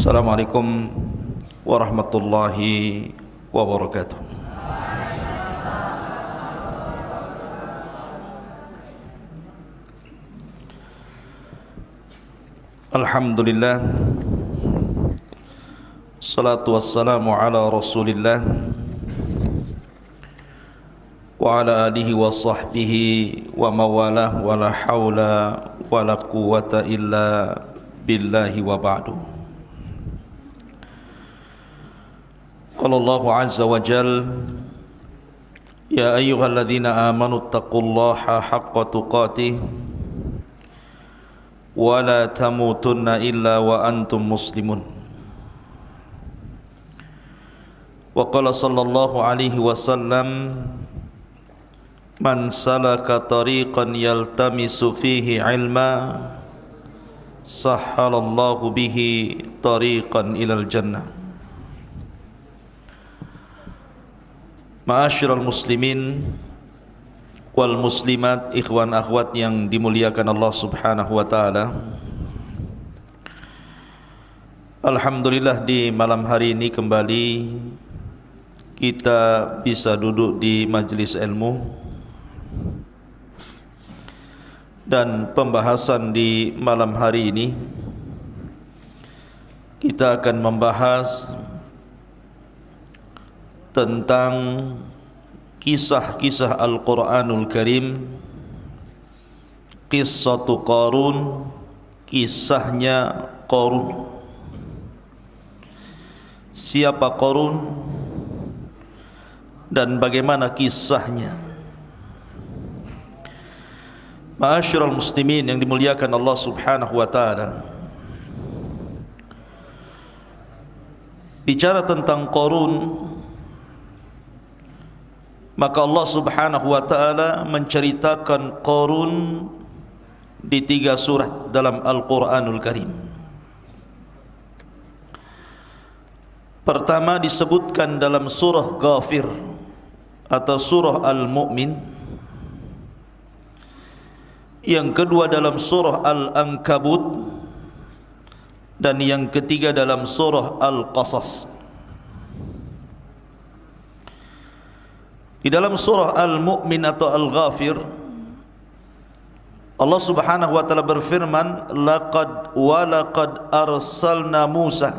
Assalamualaikum warahmatullahi wabarakatuh. Alhamdulillah, salatu wassalamu ala rasulillah wa ala alihi wa sahbihi wa mawalah wa la hawla wa la quwwata illa billahi wa ba'du. Qala Allah azza wa jal, ya ayyuhalladzina amanu taqullaha haqqa tuqatih wa la tamutunna illa wa antum muslimun. Wa qala sallallahu alaihi wasallam, man salaka tariqan yaltamisu fihi ilma sahhalallahu bihi tariqan ilal jannah. Ma'asyiral muslimin wal muslimat, ikhwan akhwat yang dimuliakan Allah Subhanahu wa taala. Alhamdulillah, di malam hari ini kembali kita bisa duduk di majlis ilmu, dan pembahasan di malam hari ini kita akan membahas tentang kisah-kisah Al-Quranul Karim, Qissatu Qarun, kisahnya Qarun. Siapa Qarun dan bagaimana kisahnya? Ma'asyiral muslimin yang dimuliakan Allah Subhanahu wa taala, bicara tentang Qarun, maka Allah Subhanahu wa taala menceritakan Qarun di 3 surat dalam Al-Quranul Karim. Pertama disebutkan dalam surah Ghafir atau surah Al-Mu'min. Yang kedua dalam surah Al-Ankabut, dan yang ketiga dalam surah Al-Qasas. Di dalam surah Al-Mu'min atau Al-Ghafir, Allah Subhanahu wa taala berfirman, laqad arsalna Musa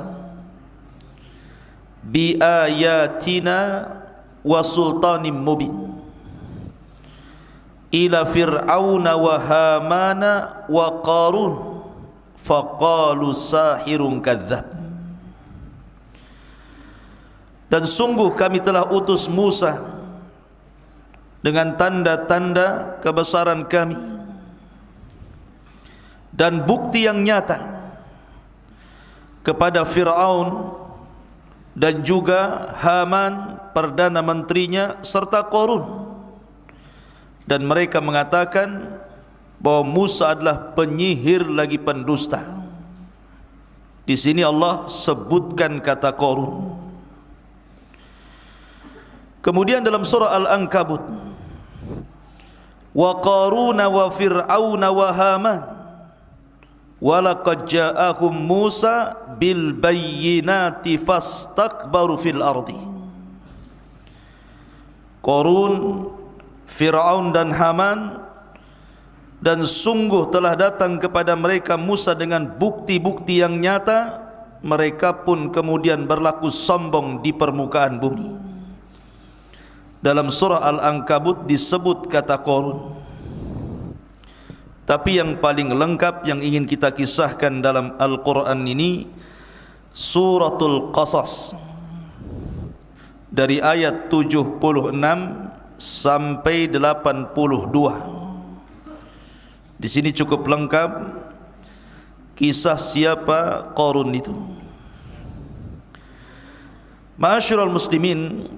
bi ayatina wa sultanin mubin ila fir'auna wa hamana wa qarun faqalu sahirun kadzdzab. Dan sungguh kami telah utus Musa dengan tanda-tanda kebesaran kami dan bukti yang nyata kepada Fir'aun dan juga Haman perdana menterinya serta Qarun, dan mereka mengatakan bahwa Musa adalah penyihir lagi pendusta. Di sini Allah sebutkan kata Qarun. Kemudian dalam surah Al-Ankabut, wa qaruna wa fir'auna wa haman wa laqad ja'ahum Musa bil bayyinati fastakbaru fil ardi. Qarun, Fir'aun dan Haman, dan sungguh telah datang kepada mereka Musa dengan bukti-bukti yang nyata, mereka pun kemudian berlaku sombong di permukaan bumi. Dalam surah Al-Ankabut disebut kata Qarun. Tapi yang paling lengkap yang ingin kita kisahkan dalam Al-Quran ini Suratul Qasas, dari ayat 76 sampai 82. Di sini cukup lengkap kisah siapa Qarun itu. Ma'asyiral muslimin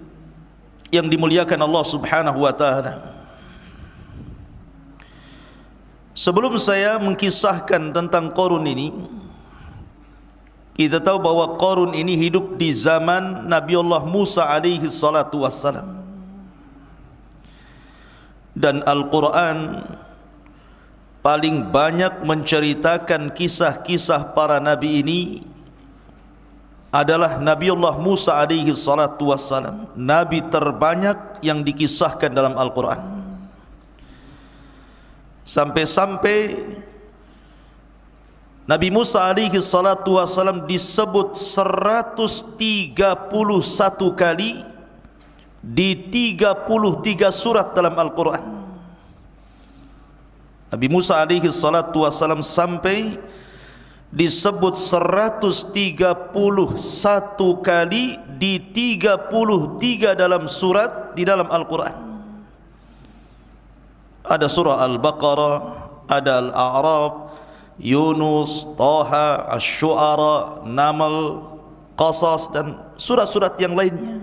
yang dimuliakan Allah Subhanahu wa taala, sebelum saya mengkisahkan tentang Qarun ini, kita tahu bahwa Qarun ini hidup di zaman Nabi Allah Musa alaihi salatu wassalam. Dan Al-Quran paling banyak menceritakan kisah-kisah para nabi ini adalah Nabiullah Musa alaihi salatu wassalam, nabi terbanyak yang dikisahkan dalam Al-Quran. Sampai-sampai Nabi Musa alaihi salatu wassalam disebut 131 kali di 33 surat dalam Al-Quran. Nabi Musa alaihi salatu wassalam sampai disebut 131 kali di 33 dalam surat di dalam Al-Quran. Ada surah Al-Baqarah, ada Al-A'raf, Yunus, Taha, Asy-Syu'ara, Naml, Qasas dan surat-surat yang lainnya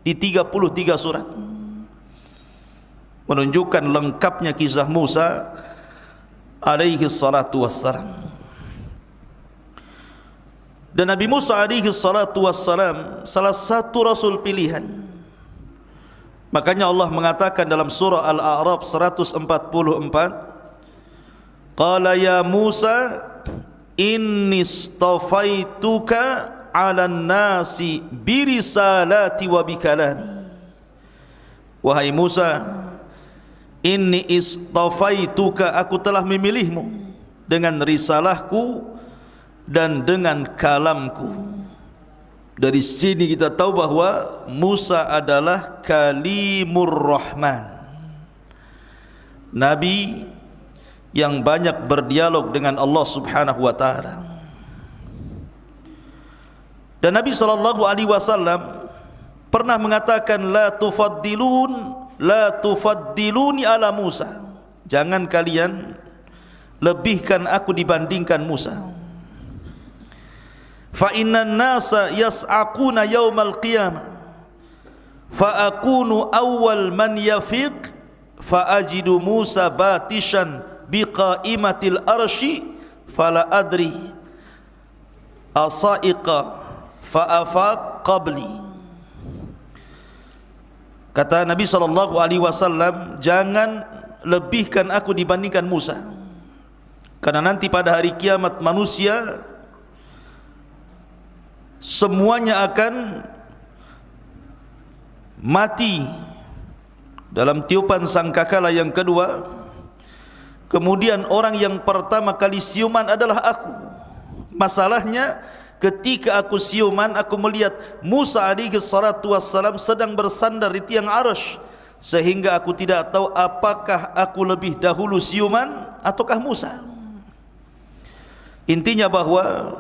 di 33 surat, menunjukkan lengkapnya kisah Musa alaihi salatu wassalam. Dan Nabi Musa alaihi salatu wassalam salah satu rasul pilihan. Makanya Allah mengatakan dalam surah Al-A'raf 144, Qala ya Musa inni istafaituka 'alan nasi birisalati wa bikalami. Wahai Musa, inni istafaituka, aku telah memilihmu dengan risalahku dan dengan kalamku. Dari sini kita tahu bahwa Musa adalah Kalimur Rahman, nabi yang banyak berdialog dengan Allah Subhanahu wa taala. Dan Nabi sallallahu alaihi wasallam pernah mengatakan, la tufaddiluni ala Musa, jangan kalian lebihkan aku dibandingkan Musa. Fa innan nasa yas'aquna yaumal qiyamah fa akunu awwal man yafiq fa ajidu Musa batishan biqaimatil arsy fala adri asaiqa fa afaq qabli. Kata Nabi sallallahu alaihi wasallam, jangan lebihkan aku dibandingkan Musa, karena nanti pada hari kiamat manusia semuanya akan mati dalam tiupan sangkakala yang kedua. Kemudian orang yang pertama kali siuman adalah aku. Masalahnya ketika aku siuman, aku melihat Musa alaihi salatu wassalam sedang bersandar di tiang arasy, sehingga aku tidak tahu apakah aku lebih dahulu siuman ataukah Musa. Intinya bahwa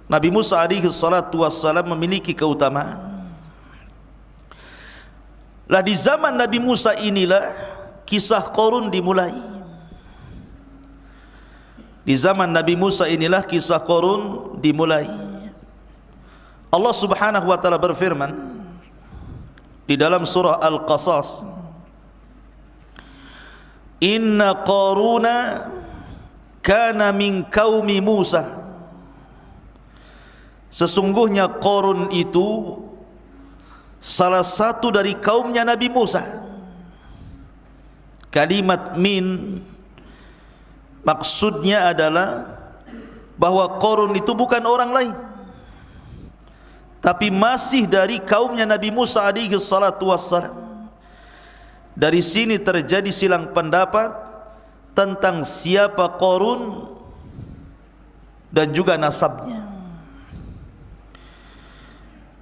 Nabi Musa alaihi salatu wassalam memiliki keutamaan. Lah di zaman Nabi Musa inilah kisah Qarun dimulai. Di zaman Nabi Musa inilah kisah Qarun dimulai. Allah Subhanahu wa taala berfirman di dalam surah Al-Qasas, Inna Qaruna kana min qaumi Musa. Sesungguhnya Qarun itu salah satu dari kaumnya Nabi Musa. Kalimat min maksudnya adalah bahwa Qarun itu bukan orang lain, tapi masih dari kaumnya Nabi Musa alaihi salatu wassalam. Dari sini terjadi silang pendapat tentang siapa Qarun dan juga nasabnya.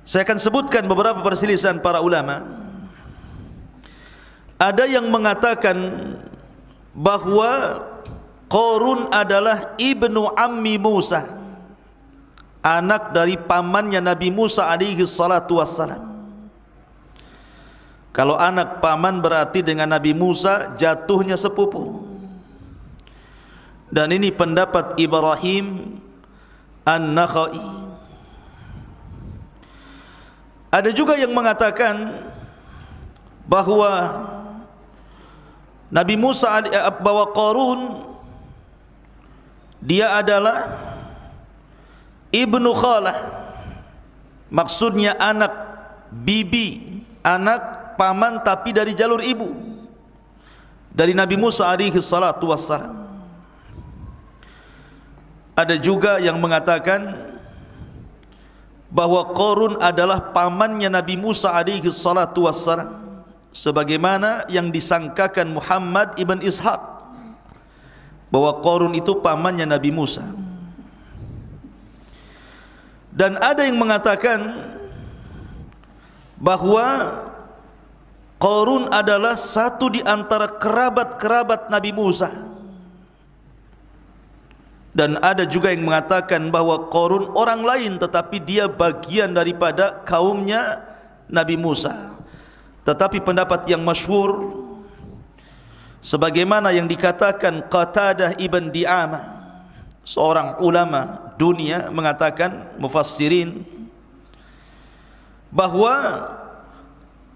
Saya akan sebutkan beberapa perselisihan para ulama. Ada yang mengatakan bahwa Qarun adalah ibnu ammi Musa, anak dari pamannya Nabi Musa alaihi salatu wassalam. Kalau anak paman berarti dengan Nabi Musa jatuhnya sepupu. Dan ini pendapat Ibrahim An-Nakhai. Ada juga yang mengatakan bahwa Nabi Musa, bahwa Qarun dia adalah ibnu khalah, maksudnya anak bibi, anak paman tapi dari jalur ibu, dari Nabi Musa alaihi salatu wassalam. Ada juga yang mengatakan bahwa Qarun adalah pamannya Nabi Musa alaihi salatu wassalam, sebagaimana yang disangkakan Muhammad ibn Ishaq bahwa Qarun itu pamannya Nabi Musa. Dan ada yang mengatakan bahwa Qarun adalah satu di antara kerabat-kerabat Nabi Musa. Dan ada juga yang mengatakan bahwa Qarun orang lain tetapi dia bagian daripada kaumnya Nabi Musa. Tetapi pendapat yang masyhur sebagaimana yang dikatakan Qatadah ibn Di'amah, seorang ulama dunia, mengatakan, mufassirin, bahwa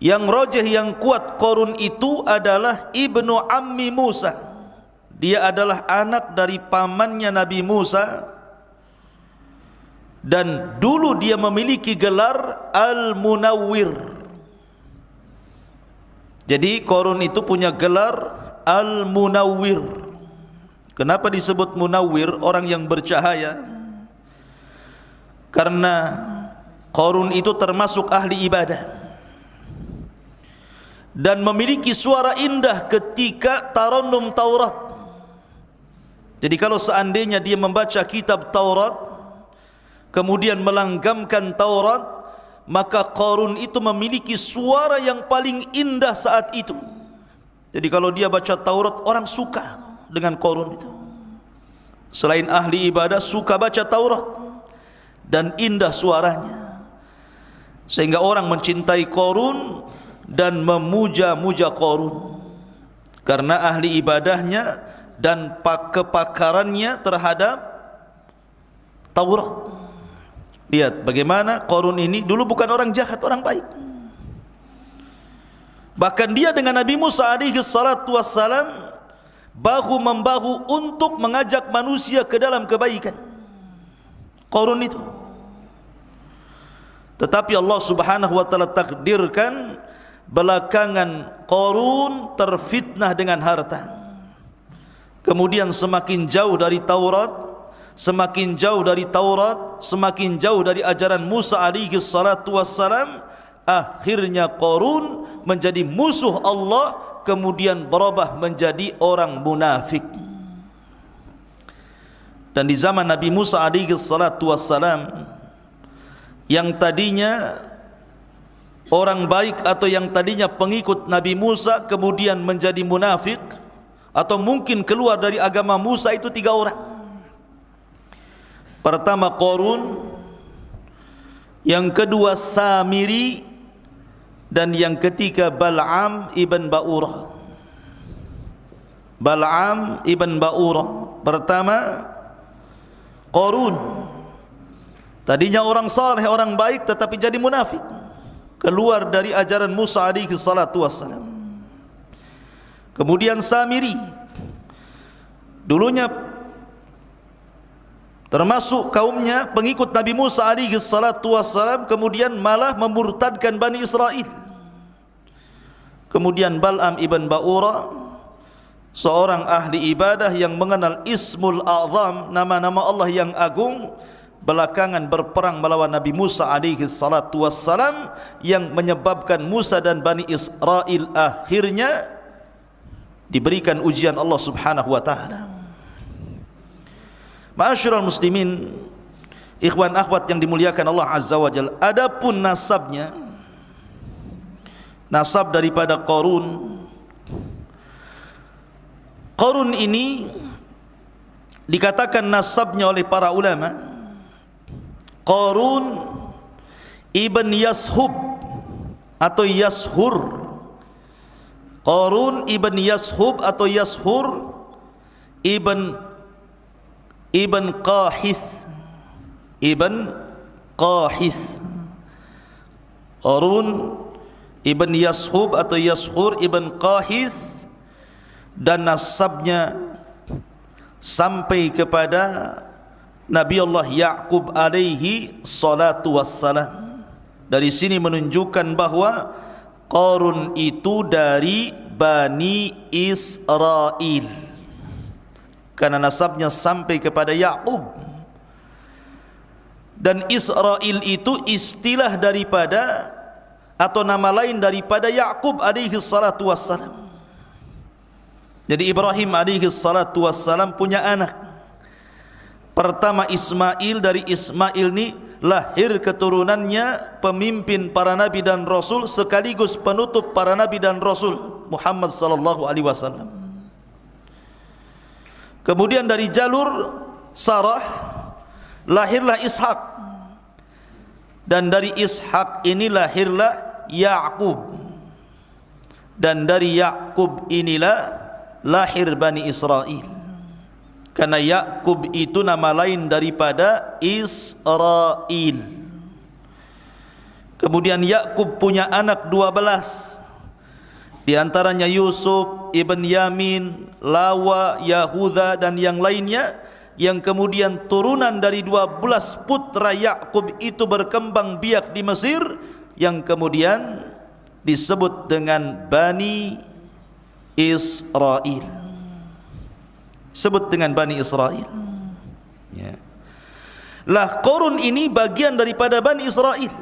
yang rajih, yang kuat, Qarun itu adalah ibnu ammi Musa. Dia adalah anak dari pamannya Nabi Musa, dan dulu dia memiliki gelar Al-Munawwir. Jadi Qarun itu punya gelar Al-Munawwir. Kenapa disebut Munawwir, orang yang bercahaya? Karena Qarun itu termasuk ahli ibadah dan memiliki suara indah ketika tarannum Taurat. Jadi kalau seandainya dia membaca kitab Taurat kemudian melanggamkan Taurat, maka Qarun itu memiliki suara yang paling indah saat itu. Jadi kalau dia baca Taurat, orang suka dengan Qarun itu. Selain ahli ibadah, suka baca Taurat dan indah suaranya, sehingga orang mencintai Qarun dan memuja-muja Qarun karena ahli ibadahnya dan kepakarannya terhadap Taurat. Lihat bagaimana Qarun ini dulu bukan orang jahat, orang baik. Bahkan dia dengan Nabi Musa alaihi salatu wassalam bahu membahu untuk mengajak manusia ke dalam kebaikan. Qarun itu. Tetapi Allah Subhanahu wa taala takdirkan belakangan Qarun terfitnah dengan harta. Kemudian semakin jauh dari Taurat, semakin jauh dari Taurat, semakin jauh dari ajaran Musa alaihi salatu wassalam. Akhirnya Qarun menjadi musuh Allah, kemudian berubah menjadi orang munafik. Dan di zaman Nabi Musa alaihi salatu wassalam, yang tadinya orang baik atau yang tadinya pengikut Nabi Musa kemudian menjadi munafik atau mungkin keluar dari agama Musa, itu 3 orang. Pertama Qarun, yang kedua Samiri, dan yang ketiga Bal'am ibn Ba'urah. Bal'am ibn Ba'urah. Pertama Qarun, tadinya orang saleh, orang baik, tetapi jadi munafik, keluar dari ajaran Musa alaihi salatu wassalam. Kemudian Samiri, dulunya termasuk kaumnya pengikut Nabi Musa alaihi salatu wassalam, kemudian malah memurtadkan Bani Israel. Kemudian Bal'am ibn Ba'urah, seorang ahli ibadah yang mengenal Ismul A'zam, nama-nama Allah yang agung, belakangan berperang melawan Nabi Musa alaihi salatu wassalam, yang menyebabkan Musa dan Bani Israel akhirnya diberikan ujian Allah Subhanahu wa taala. Ma'asyiral muslimin, ikhwan akhwat yang dimuliakan Allah Azza wa Jalla, adapun nasabnya, nasab daripada Qarun, Qarun ini dikatakan nasabnya oleh para ulama Qarun ibn Yashub atau Yashur. Qarun ibn Yashub atau Yashur ibn Qahith, ibn Qahith. Qarun ibn Yashub atau Yashur ibn Qahith, dan nasabnya sampai kepada Nabi Allah Ya'qub alaihi salatu wassalam. Dari sini menunjukkan bahwa Qarun itu dari Bani Israel, karena nasabnya sampai kepada Ya'qub. Dan Israil itu istilah daripada atau nama lain daripada Ya'qub alaihi salatu wassalam. Jadi Ibrahim alaihi salatu wassalam punya anak. Pertama Ismail, dari Ismail ini lahir keturunannya pemimpin para nabi dan rasul sekaligus penutup para nabi dan rasul, Muhammad sallallahu alaihi wasallam. Kemudian dari jalur Sarah lahirlah Ishak. Dan dari Ishak ini lahirlah Ya'qub. Dan dari Ya'qub inilah lahir Bani Israil. Karena Ya'qub itu nama lain daripada Israil. Kemudian Ya'qub punya anak 12. Di antaranya Yusuf, Ibn Yamin, Lawa, Yahuda dan yang lainnya, yang kemudian turunan dari 12 putra Ya'qub itu berkembang biak di Mesir, yang kemudian disebut dengan Bani Israil. Sebut dengan Bani Israil. Ya. Lah Qurun ini bagian daripada Bani Israil.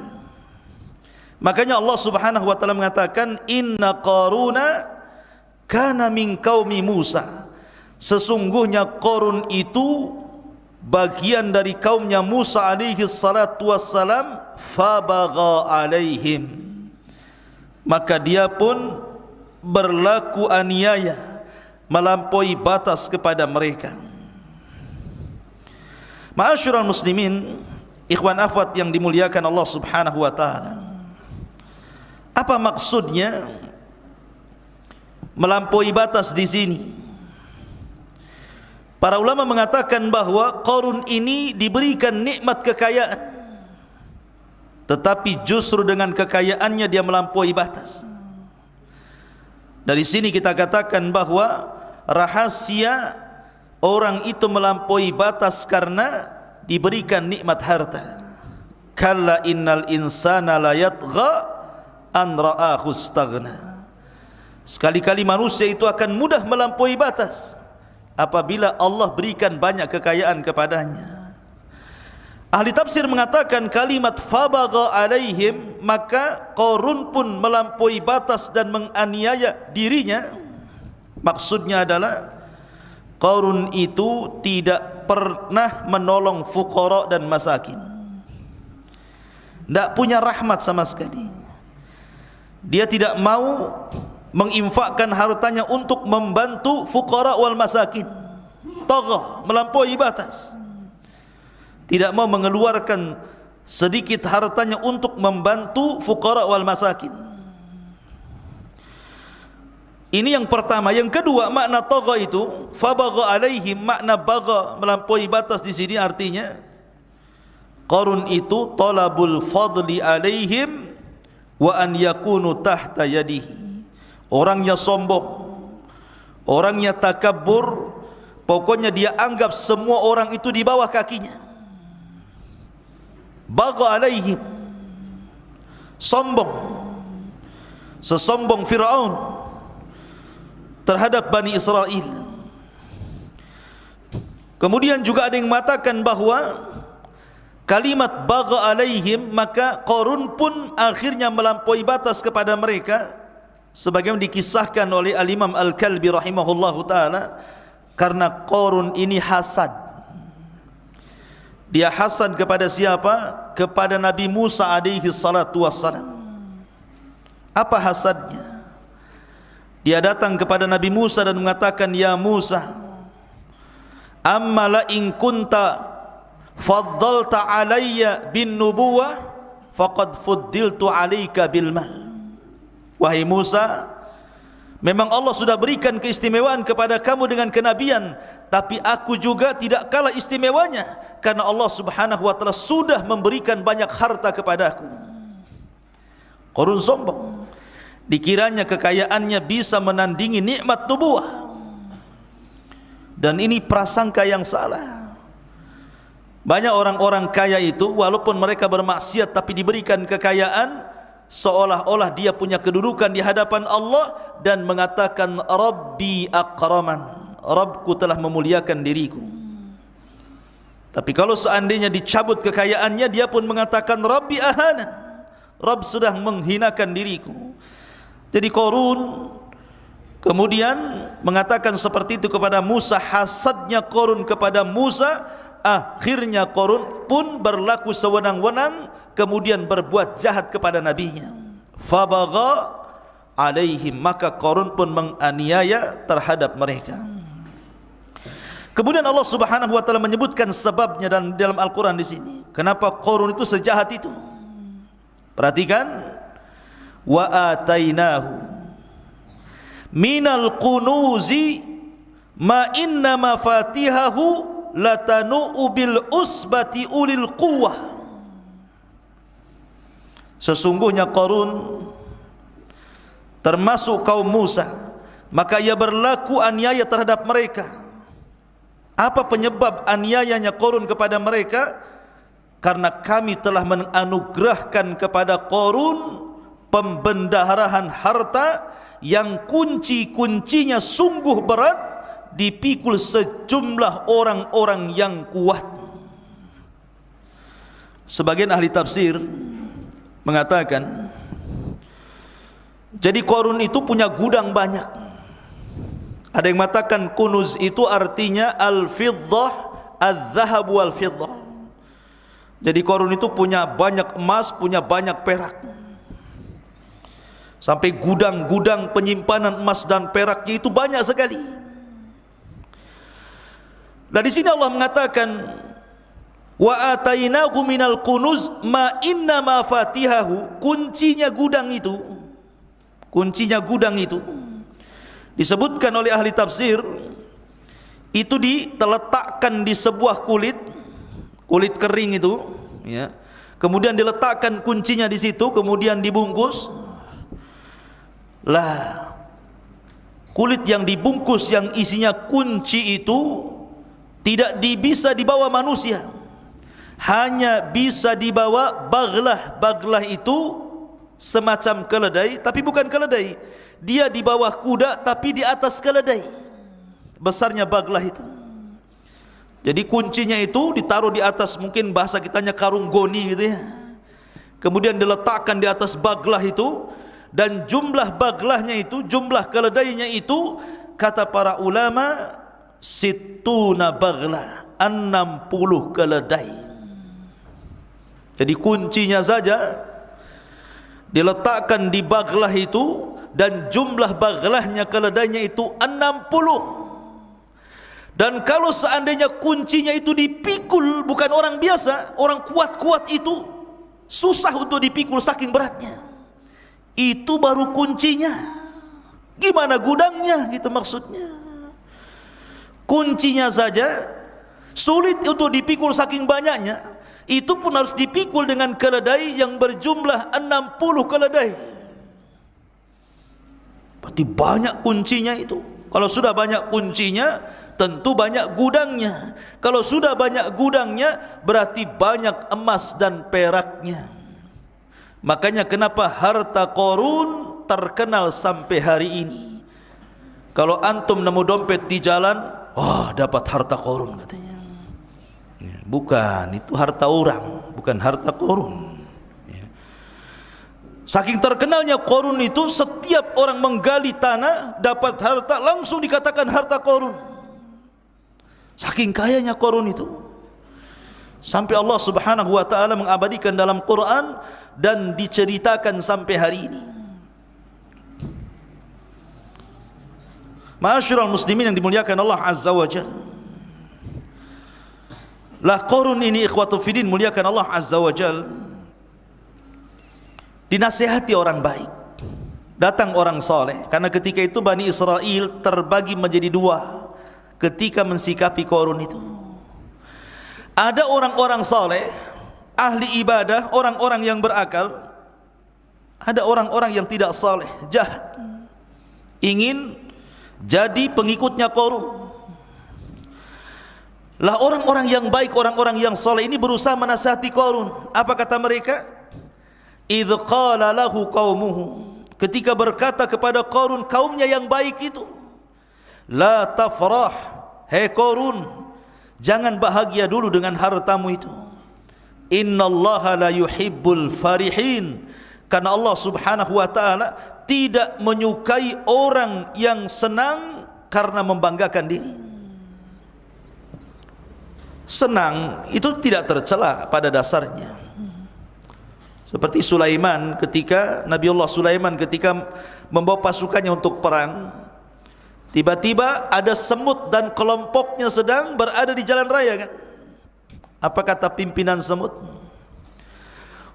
Makanya Allah Subhanahu wa taala mengatakan, inna Qaruna kana min qaumi Musa. Sesungguhnya Qarun itu bagian dari kaumnya Musa alaihi salatu wassalam, fabagha alaihim, maka dia pun berlaku aniaya, melampaui batas kepada mereka. Ma'asyiral muslimin, ikhwan akhwat yang dimuliakan Allah Subhanahu wa taala. Apa maksudnya melampaui batas di sini? Para ulama mengatakan bahwa Qarun ini diberikan nikmat kekayaan, tetapi justru dengan kekayaannya dia melampaui batas. Dari sini kita katakan bahwa rahasia orang itu melampaui batas karena diberikan nikmat harta. Kalla innal insana la yatgha an ra'ahu istaghna. Sekali-kali manusia itu akan mudah melampaui batas apabila Allah berikan banyak kekayaan kepadanya. Ahli tafsir mengatakan kalimat fabagha alaihim, maka Qarun pun melampaui batas dan menganiaya dirinya. Maksudnya adalah Qarun itu tidak pernah menolong fuqara dan masakin. Tidak punya rahmat sama sekali. Dia tidak mau menginfakkan hartanya untuk membantu fuqara wal masakin. Tagha, melampaui batas. Tidak mau mengeluarkan sedikit hartanya untuk membantu fuqara wal masakin. Ini yang pertama. Yang kedua, makna tagha itu fabagha alaihim, makna bagha, melampaui batas di sini artinya Qarun itu talabul fadli alaihim wa an yakunu tahta yadihi. Orangnya sombong, orangnya takabbur, pokoknya dia anggap semua orang itu di bawah kakinya. Bagha alaihim, sombong, sesombong Fir'aun terhadap Bani Israil. Kemudian juga ada yang mengatakan bahwa kalimat bagha alaihim, maka Qarun pun akhirnya melampaui batas kepada mereka, sebagaimana dikisahkan oleh Al-Imam Al-Kalbi rahimahullahu ta'ala. Karena Qarun ini hasad. Dia hasad kepada siapa? Kepada Nabi Musa alaihi salatu wassalam. Apa hasadnya? Dia datang kepada Nabi Musa dan mengatakan, ya Musa, amma la in kunta faddalta alayya bin nubuwah faqad fuddiltu alayka bil mal. Wahai Musa, memang Allah sudah berikan keistimewaan kepada kamu dengan kenabian, tapi aku juga tidak kalah istimewanya, karena Allah Subhanahu wa taala sudah memberikan banyak harta kepadaku. Qarun sombong, dikiranya kekayaannya bisa menandingi nikmat nubuwah, dan ini prasangka yang salah. Banyak orang-orang kaya itu walaupun mereka bermaksiat tapi diberikan kekayaan, seolah-olah dia punya kedudukan di hadapan Allah dan mengatakan Rabbi akraman, Rabbku telah memuliakan diriku. Tapi kalau seandainya dicabut kekayaannya, dia pun mengatakan Rabbi ahanan, Rabb sudah menghinakan diriku. Jadi Qarun kemudian mengatakan seperti itu kepada Musa. Hasadnya Qarun kepada Musa, akhirnya Qarun pun berlaku sewenang-wenang, kemudian berbuat jahat kepada nabinya. Fabagha alaihim, maka Qarun pun menganiaya terhadap mereka. Kemudian Allah Subhanahu wa taala menyebutkan sebabnya dan dalam Al-Qur'an di sini. Kenapa Qarun itu sejahat itu? Perhatikan, wa atainahu minal kunuzi ma inna mafatihahu latanu bil usbati ulil quwwah. Sesungguhnya Qarun termasuk kaum Musa, maka ia berlaku aniaya terhadap mereka. Apa penyebab aniayanya Qarun kepada mereka? Karena kami telah menganugerahkan kepada Qarun pembendaharaan harta yang kunci-kuncinya sungguh berat, dipikul sejumlah orang-orang yang kuat. Sebagian ahli tafsir mengatakan, jadi Qarun itu punya gudang banyak. Ada yang mengatakan kunuz itu artinya al-fiddah, al-dhahab wal-fiddah. Jadi Qarun itu punya banyak emas, punya banyak perak. Sampai gudang-gudang penyimpanan emas dan peraknya itu banyak sekali. Nah di sini Allah mengatakan wa atainahu minal kunuz ma inna mafatihahu, kuncinya gudang itu disebutkan oleh ahli tafsir itu diletakkan di sebuah kulit kering itu, ya. Kemudian diletakkan kuncinya di situ, kemudian dibungkus. Lah, kulit yang dibungkus yang isinya kunci itu tidak bisa dibawa manusia, hanya bisa dibawa baglah. Baglah itu semacam keledai, tapi bukan keledai. Dia di bawah kuda tapi di atas keledai. Besarnya baglah itu. Jadi kuncinya itu ditaruh di atas, mungkin bahasa kitanya karung goni gitu ya. Kemudian diletakkan di atas baglah itu, dan jumlah baglahnya itu, jumlah keledainya itu, kata para ulama, situna baglah, 60 keledai. Jadi kuncinya saja diletakkan di baglah itu, dan jumlah baglahnya, keledainya itu 60. Dan kalau seandainya kuncinya itu dipikul, bukan orang biasa, orang kuat-kuat itu susah untuk dipikul saking beratnya. Itu baru kuncinya. Gimana gudangnya gitu maksudnya. Kuncinya saja sulit untuk dipikul saking banyaknya. Itu pun harus dipikul dengan keledai yang berjumlah 60 keledai. Berarti banyak kuncinya itu. Kalau sudah banyak kuncinya, tentu banyak gudangnya. Kalau sudah banyak gudangnya, berarti banyak emas dan peraknya. Makanya kenapa harta Qarun terkenal sampai hari ini. Kalau antum nemu dompet di jalan, wah dapat harta Qarun katanya. Bukan, itu harta orang, bukan harta Qarun. Saking terkenalnya Qarun itu, setiap orang menggali tanah dapat harta, langsung dikatakan harta Qarun. Saking kayanya Qarun itu, sampai Allah Subhanahu wa taala mengabadikan dalam Quran dan diceritakan sampai hari ini. Ma'asyiral muslimin yang dimuliakan Allah Azza wa Jalla. Lah Qarun ini ikhwatu fiddin muliakan Allah Azza wa Jalla, dinasihati orang baik, datang orang soleh. Karena ketika itu Bani Israel terbagi menjadi dua ketika mensikapi Qarun itu. Ada orang-orang soleh, ahli ibadah, orang-orang yang berakal. Ada orang-orang yang tidak soleh, jahat, ingin jadi pengikutnya Qarun. Lah orang-orang yang baik, orang-orang yang soleh ini berusaha menasihati Qarun. Apa kata mereka? Idh qala lahu qaumuhu, ketika berkata kepada Qarun kaumnya yang baik itu, la tafrah, hei Qarun, Jangan bahagia dulu dengan hartamu itu. Innallaha la yuhibbul farihin. Karena Allah Subhanahu wa taala tidak menyukai orang yang senang karena membanggakan diri. Senang itu tidak tercela pada dasarnya. Seperti Sulaiman ketika Nabiullah Sulaiman ketika membawa pasukannya untuk perang, tiba-tiba ada semut dan kelompoknya sedang berada di jalan raya kan? Apa kata pimpinan semut?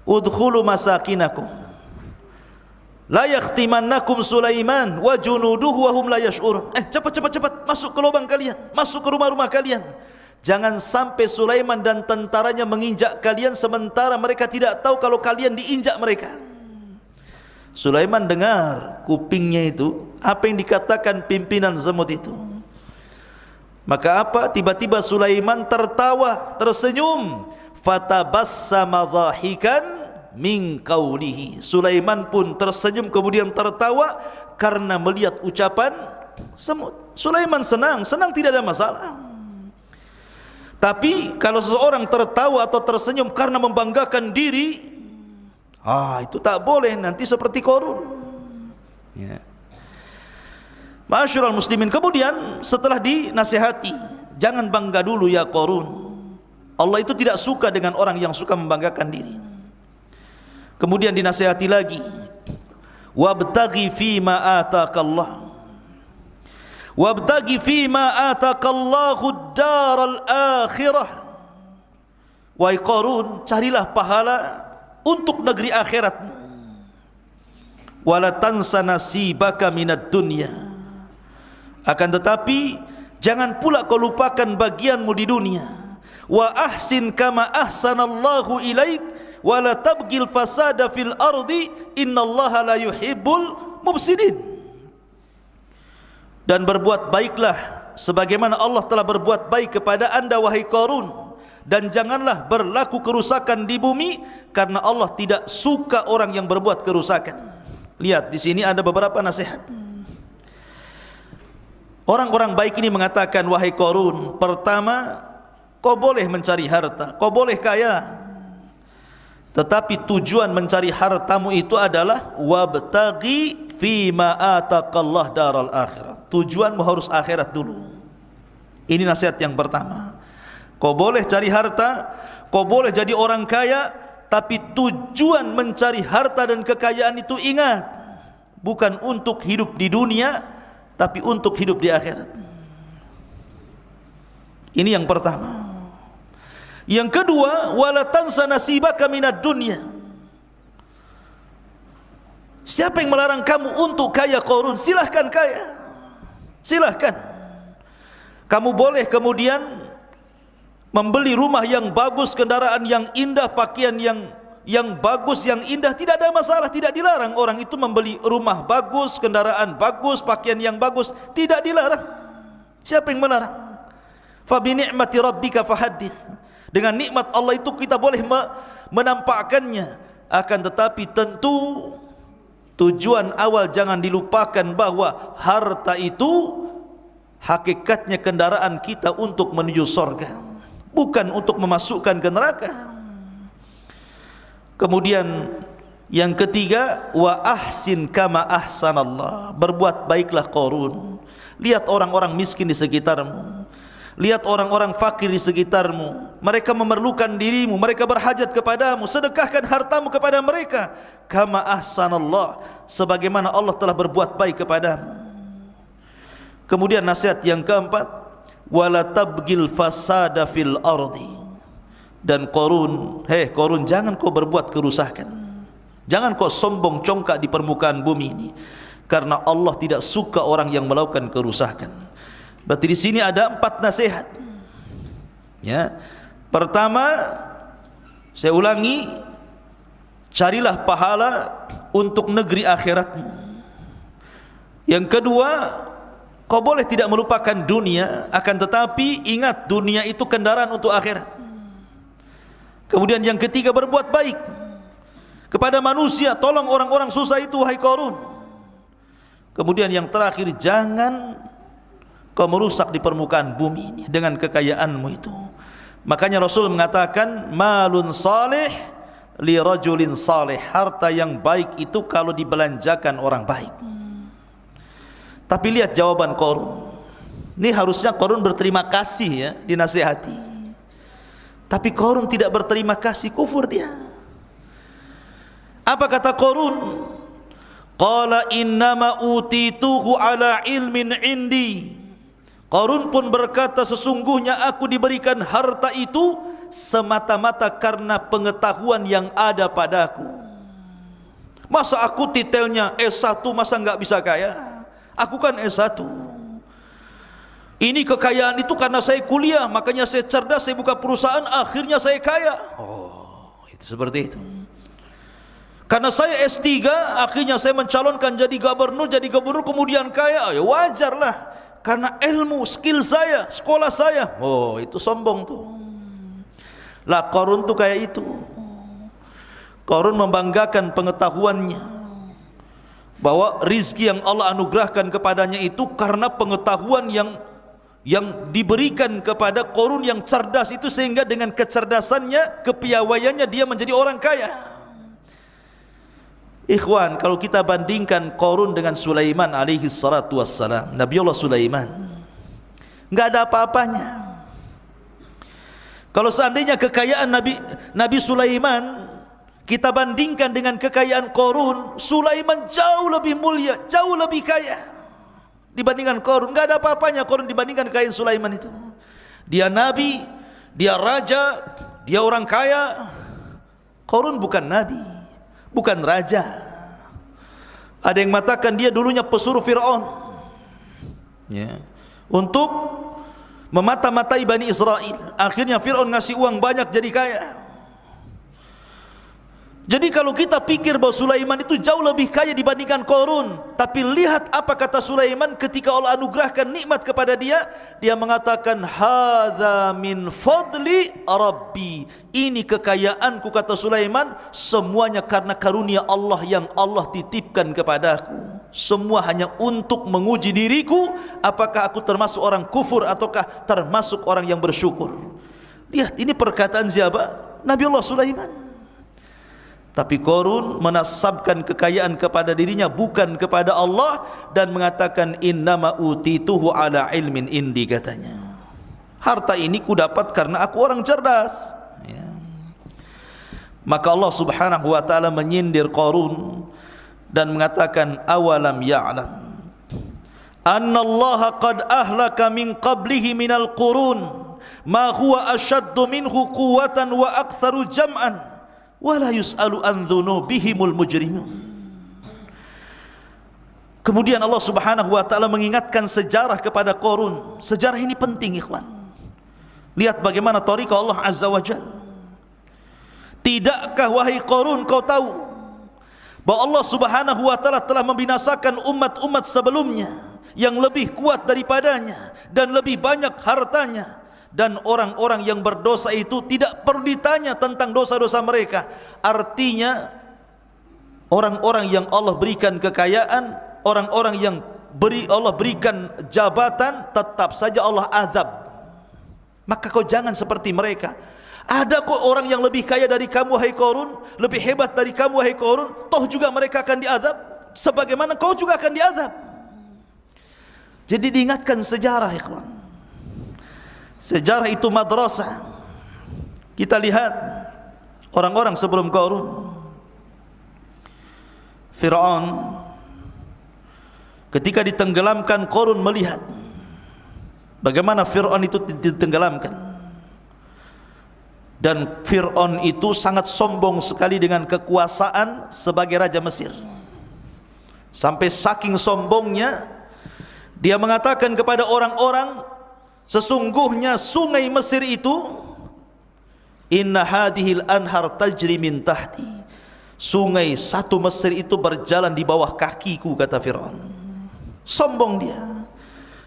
Udkhulu masakinakum la yakhtimannakum Sulaiman wa junuduhu wa hum la yash'urun. Cepat masuk ke lubang kalian, masuk ke rumah-rumah kalian. Jangan sampai Sulaiman dan tentaranya menginjak kalian sementara mereka tidak tahu kalau kalian diinjak mereka. Sulaiman dengar kupingnya itu apa yang dikatakan pimpinan semut itu. Maka apa? Tiba-tiba Sulaiman tertawa, tersenyum. Fatabassama dhahikan min qawlihi. Sulaiman pun tersenyum kemudian tertawa karena melihat ucapan semut. Sulaiman senang tidak ada masalah. Tapi kalau seseorang tertawa atau tersenyum karena membanggakan diri, itu tak boleh, nanti seperti Qarun. Ya. Ma'asyiral muslimin, kemudian setelah dinasihati, jangan bangga dulu ya Qarun. Allah itu tidak suka dengan orang yang suka membanggakan diri. Kemudian dinasihati lagi, wabtaghi fima atakallah, wabtaghi fima atakallahu ad-daral akhirah. Wahai Qarun, carilah pahala untuk negeri akhiratmu. Wala tansa nasibaka minad dunya. Akan tetapi jangan pula kau lupakan bagianmu di dunia. Wa ahsin kama ahsanallahu ilaik wa la tabghil fasada fil ardi innallaha la yuhibbul mufsidin. Dan berbuat baiklah sebagaimana Allah telah berbuat baik kepada anda wahai Qarun, dan janganlah berlaku kerusakan di bumi karena Allah tidak suka orang yang berbuat kerusakan. Lihat di sini ada beberapa nasihat. Orang-orang baik ini mengatakan, wahai Qarun, pertama, kau boleh mencari harta, kau boleh kaya, tetapi tujuan mencari hartamu itu adalah wabtaghi fima ataqallah daral akhirah. Tujuanmu harus akhirat dulu. Ini nasihat yang pertama. Kau boleh cari harta, kau boleh jadi orang kaya, tapi tujuan mencari harta dan kekayaan itu ingat, bukan untuk hidup di dunia, tapi untuk hidup di akhirat. Ini yang pertama. Yang kedua, wala tansa nasibaka minad dunya. Siapa yang melarang kamu untuk kaya Qarun? Silahkan kaya, silahkan. Kamu boleh kemudian membeli rumah yang bagus, kendaraan yang indah, pakaian yang bagus, yang indah, tidak ada masalah, tidak dilarang orang itu membeli rumah bagus, kendaraan bagus, pakaian yang bagus, tidak dilarang. Siapa yang melarang? Fa bi ni'mati rabbika fahaddits. Dengan nikmat Allah itu kita boleh menampakkannya, akan tetapi tentu tujuan awal jangan dilupakan bahwa harta itu hakikatnya kendaraan kita untuk menuju surga, bukan untuk memasukkan ke neraka. Kemudian yang ketiga, wa ahsin kama ahsanallah. Berbuat baiklah Qarun. Lihat orang-orang miskin di sekitarmu, lihat orang-orang fakir di sekitarmu, mereka memerlukan dirimu, mereka berhajat kepadamu, sedekahkan hartamu kepada mereka. Kama ahsanallah, sebagaimana Allah telah berbuat baik kepadamu. Kemudian nasihat yang keempat, wala tabghil fasada fil ardi. Dan Qarun, Qarun, jangan kau berbuat kerusakan, jangan kau sombong congkak di permukaan bumi ini, karena Allah tidak suka orang yang melakukan kerusakan. Berarti di sini ada 4 nasihat. Ya, pertama, saya ulangi, carilah pahala untuk negeri akhiratmu. Yang kedua, kau boleh tidak melupakan dunia, akan tetapi ingat dunia itu kendaraan untuk akhirat. Kemudian yang ketiga, berbuat baik kepada manusia, tolong orang-orang susah itu wahai Qarun. Kemudian yang terakhir, jangan kau merusak di permukaan bumi ini dengan kekayaanmu itu. Makanya Rasul mengatakan, malun salih li rajulin salih, harta yang baik itu kalau dibelanjakan orang baik. Tapi lihat jawaban Qarun. Ini harusnya Qarun berterima kasih ya, dinasihati. Tapi Qarun tidak berterima kasih, kufur dia. Apa kata Qarun? Qala innama utituhu ala ilmin indi. Qarun pun berkata, sesungguhnya aku diberikan harta itu semata-mata karena pengetahuan yang ada padaku. Masa aku titelnya S1 masa enggak bisa kaya? Aku kan S1. Ini kekayaan itu karena saya kuliah, makanya saya cerdas, saya buka perusahaan, akhirnya saya kaya. Oh, itu seperti itu. Karena saya S3, akhirnya saya mencalonkan jadi gubernur, kemudian kaya. Ya wajarlah, karena ilmu, skill saya, sekolah saya. Oh, itu sombong tuh. Lah Qarun tuh kayak itu. Qarun membanggakan pengetahuannya, bahwa rizki yang Allah anugerahkan kepadanya itu karena pengetahuan yang diberikan kepada Qarun yang cerdas itu, sehingga dengan kecerdasannya, kepiawaiannya dia menjadi orang kaya. Ikhwan, kalau kita bandingkan Qarun dengan Sulaiman alaihi salatu wassalam, Nabiullah Sulaiman, enggak ada apa-apanya. Kalau seandainya kekayaan Nabi Sulaiman kita bandingkan dengan kekayaan Qarun, Sulaiman jauh lebih mulia, jauh lebih kaya dibandingkan Qarun. Enggak ada apa-apanya Qarun dibandingkan kekayaan Sulaiman itu. Dia nabi, dia raja, dia orang kaya. Qarun bukan nabi, bukan raja. Ada yang mengatakan dia dulunya pesuruh Fir'aun, ya, untuk memata-matai Bani Israel. Akhirnya Fir'aun ngasih uang banyak jadi kaya. Jadi kalau kita pikir bahwa Sulaiman itu jauh lebih kaya dibandingkan Qarun, tapi lihat apa kata Sulaiman ketika Allah anugerahkan nikmat kepada dia. Dia mengatakan, hadza min fadli rabbi. Ini kekayaanku, kata Sulaiman, semuanya karena karunia Allah yang Allah titipkan kepadaku. Semua hanya untuk menguji diriku, apakah aku termasuk orang kufur ataukah termasuk orang yang bersyukur. Lihat, ini perkataan siapa? Nabiullah Sulaiman. Tapi Qarun menasabkan kekayaan kepada dirinya, bukan kepada Allah, dan mengatakan innama utituhu ala ilmin indi, katanya. Harta ini ku dapat karena aku orang cerdas, ya. Maka Allah Subhanahu wa taala menyindir Qarun dan mengatakan, awalam ya'lam annallaha qad ahlaka min qablihi minal qurun ma huwa ashaddu minhu quwwatan wa aktsaru jam'an wala yus'alu an dzunubihimul mujrimun. Kemudian Allah Subhanahu wa taala mengingatkan sejarah kepada Qarun. Sejarah ini penting, ikhwan. Lihat bagaimana tariqah Allah Azza wa Jalla. Tidakkah wahai Qarun kau tahu bahwa Allah Subhanahu wa taala telah membinasakan umat-umat sebelumnya yang lebih kuat daripadanya dan lebih banyak hartanya, dan orang-orang yang berdosa itu tidak perlu ditanya tentang dosa-dosa mereka. Artinya orang-orang yang Allah berikan kekayaan, orang-orang yang Allah berikan jabatan, tetap saja Allah azab. Maka kau jangan seperti mereka. Ada kok orang yang lebih kaya dari kamu wahai Qarun, lebih hebat dari kamu wahai Qarun, toh juga mereka akan diazab sebagaimana kau juga akan diazab. Jadi diingatkan sejarah, ikhwan. Sejarah itu madrasah. Kita lihat orang-orang sebelum Qarun. Fir'aun ketika ditenggelamkan, Qarun melihat bagaimana Fir'aun itu ditenggelamkan. Dan Fir'aun itu sangat sombong sekali dengan kekuasaan sebagai Raja Mesir. Sampai saking sombongnya, dia mengatakan kepada orang-orang, sesungguhnya sungai Mesir itu, inna hadhil anhar tajri min tahti. Sungai satu Mesir itu berjalan di bawah kakiku, kata Fir'aun. Sombong dia.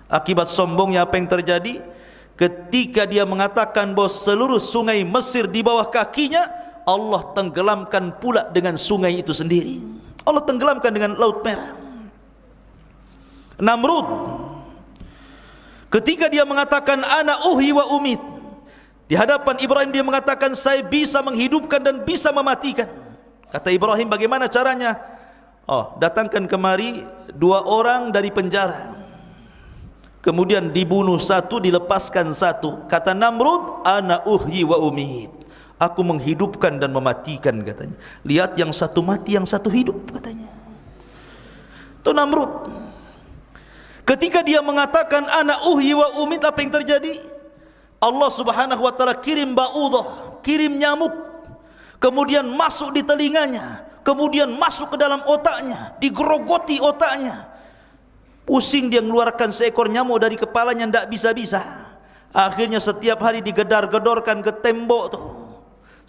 Akibat sombongnya apa yang terjadi? Ketika dia mengatakan bahwa seluruh sungai Mesir di bawah kakinya, Allah tenggelamkan pula dengan sungai itu sendiri. Allah tenggelamkan dengan Laut Merah. Namrud Ketika dia mengatakan ana uhyi wa umit, di hadapan Ibrahim dia mengatakan saya bisa menghidupkan dan bisa mematikan. Kata Ibrahim, bagaimana caranya? Oh, datangkan kemari 2 orang dari penjara, kemudian dibunuh satu, dilepaskan satu. Kata Namrud, ana uhyi wa umit, aku menghidupkan dan mematikan, katanya. Lihat, yang satu mati, yang satu hidup, katanya. Itu Namrud. Ketika dia mengatakan ana uhyi wa umit, apa yang terjadi? Allah Subhanahu wa taala kirim ba'udah, kirim nyamuk, kemudian masuk di telinganya, kemudian masuk ke dalam otaknya, digerogoti otaknya. Pusing dia mengeluarkan seekor nyamuk dari kepalanya, tidak bisa-bisa. Akhirnya setiap hari digedar-gedorkan ke tembok tuh.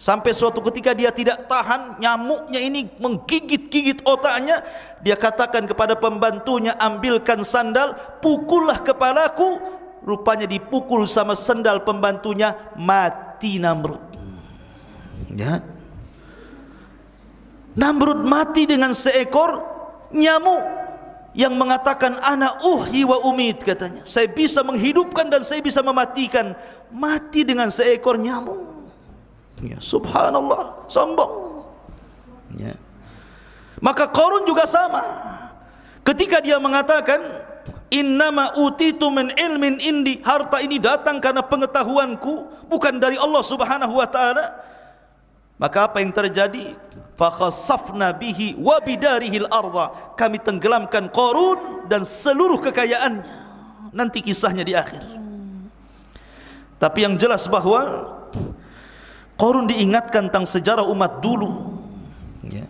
Sampai suatu ketika dia tidak tahan, nyamuknya ini menggigit-gigit otaknya. Dia katakan kepada pembantunya, ambilkan sandal, pukullah kepalaku. Rupanya dipukul sama sandal pembantunya, mati Namrud. Ya. Namrud mati dengan seekor nyamuk yang mengatakan ana uhyi wa umit, katanya. Saya bisa menghidupkan dan saya bisa mematikan. Mati dengan seekor nyamuk. Ya, subhanallah, sombong. Ya. Maka Qarun juga sama. Ketika dia mengatakan innama utitu min ilmin indi, harta ini datang karena pengetahuanku, bukan dari Allah Subhanahu wa taala. Maka apa yang terjadi? Fa khasafna bihi wa bidarihil ardha, kami tenggelamkan Qarun dan seluruh kekayaannya. Nanti kisahnya di akhir. Tapi yang jelas bahwa Qarun diingatkan tentang sejarah umat dulu. Ya.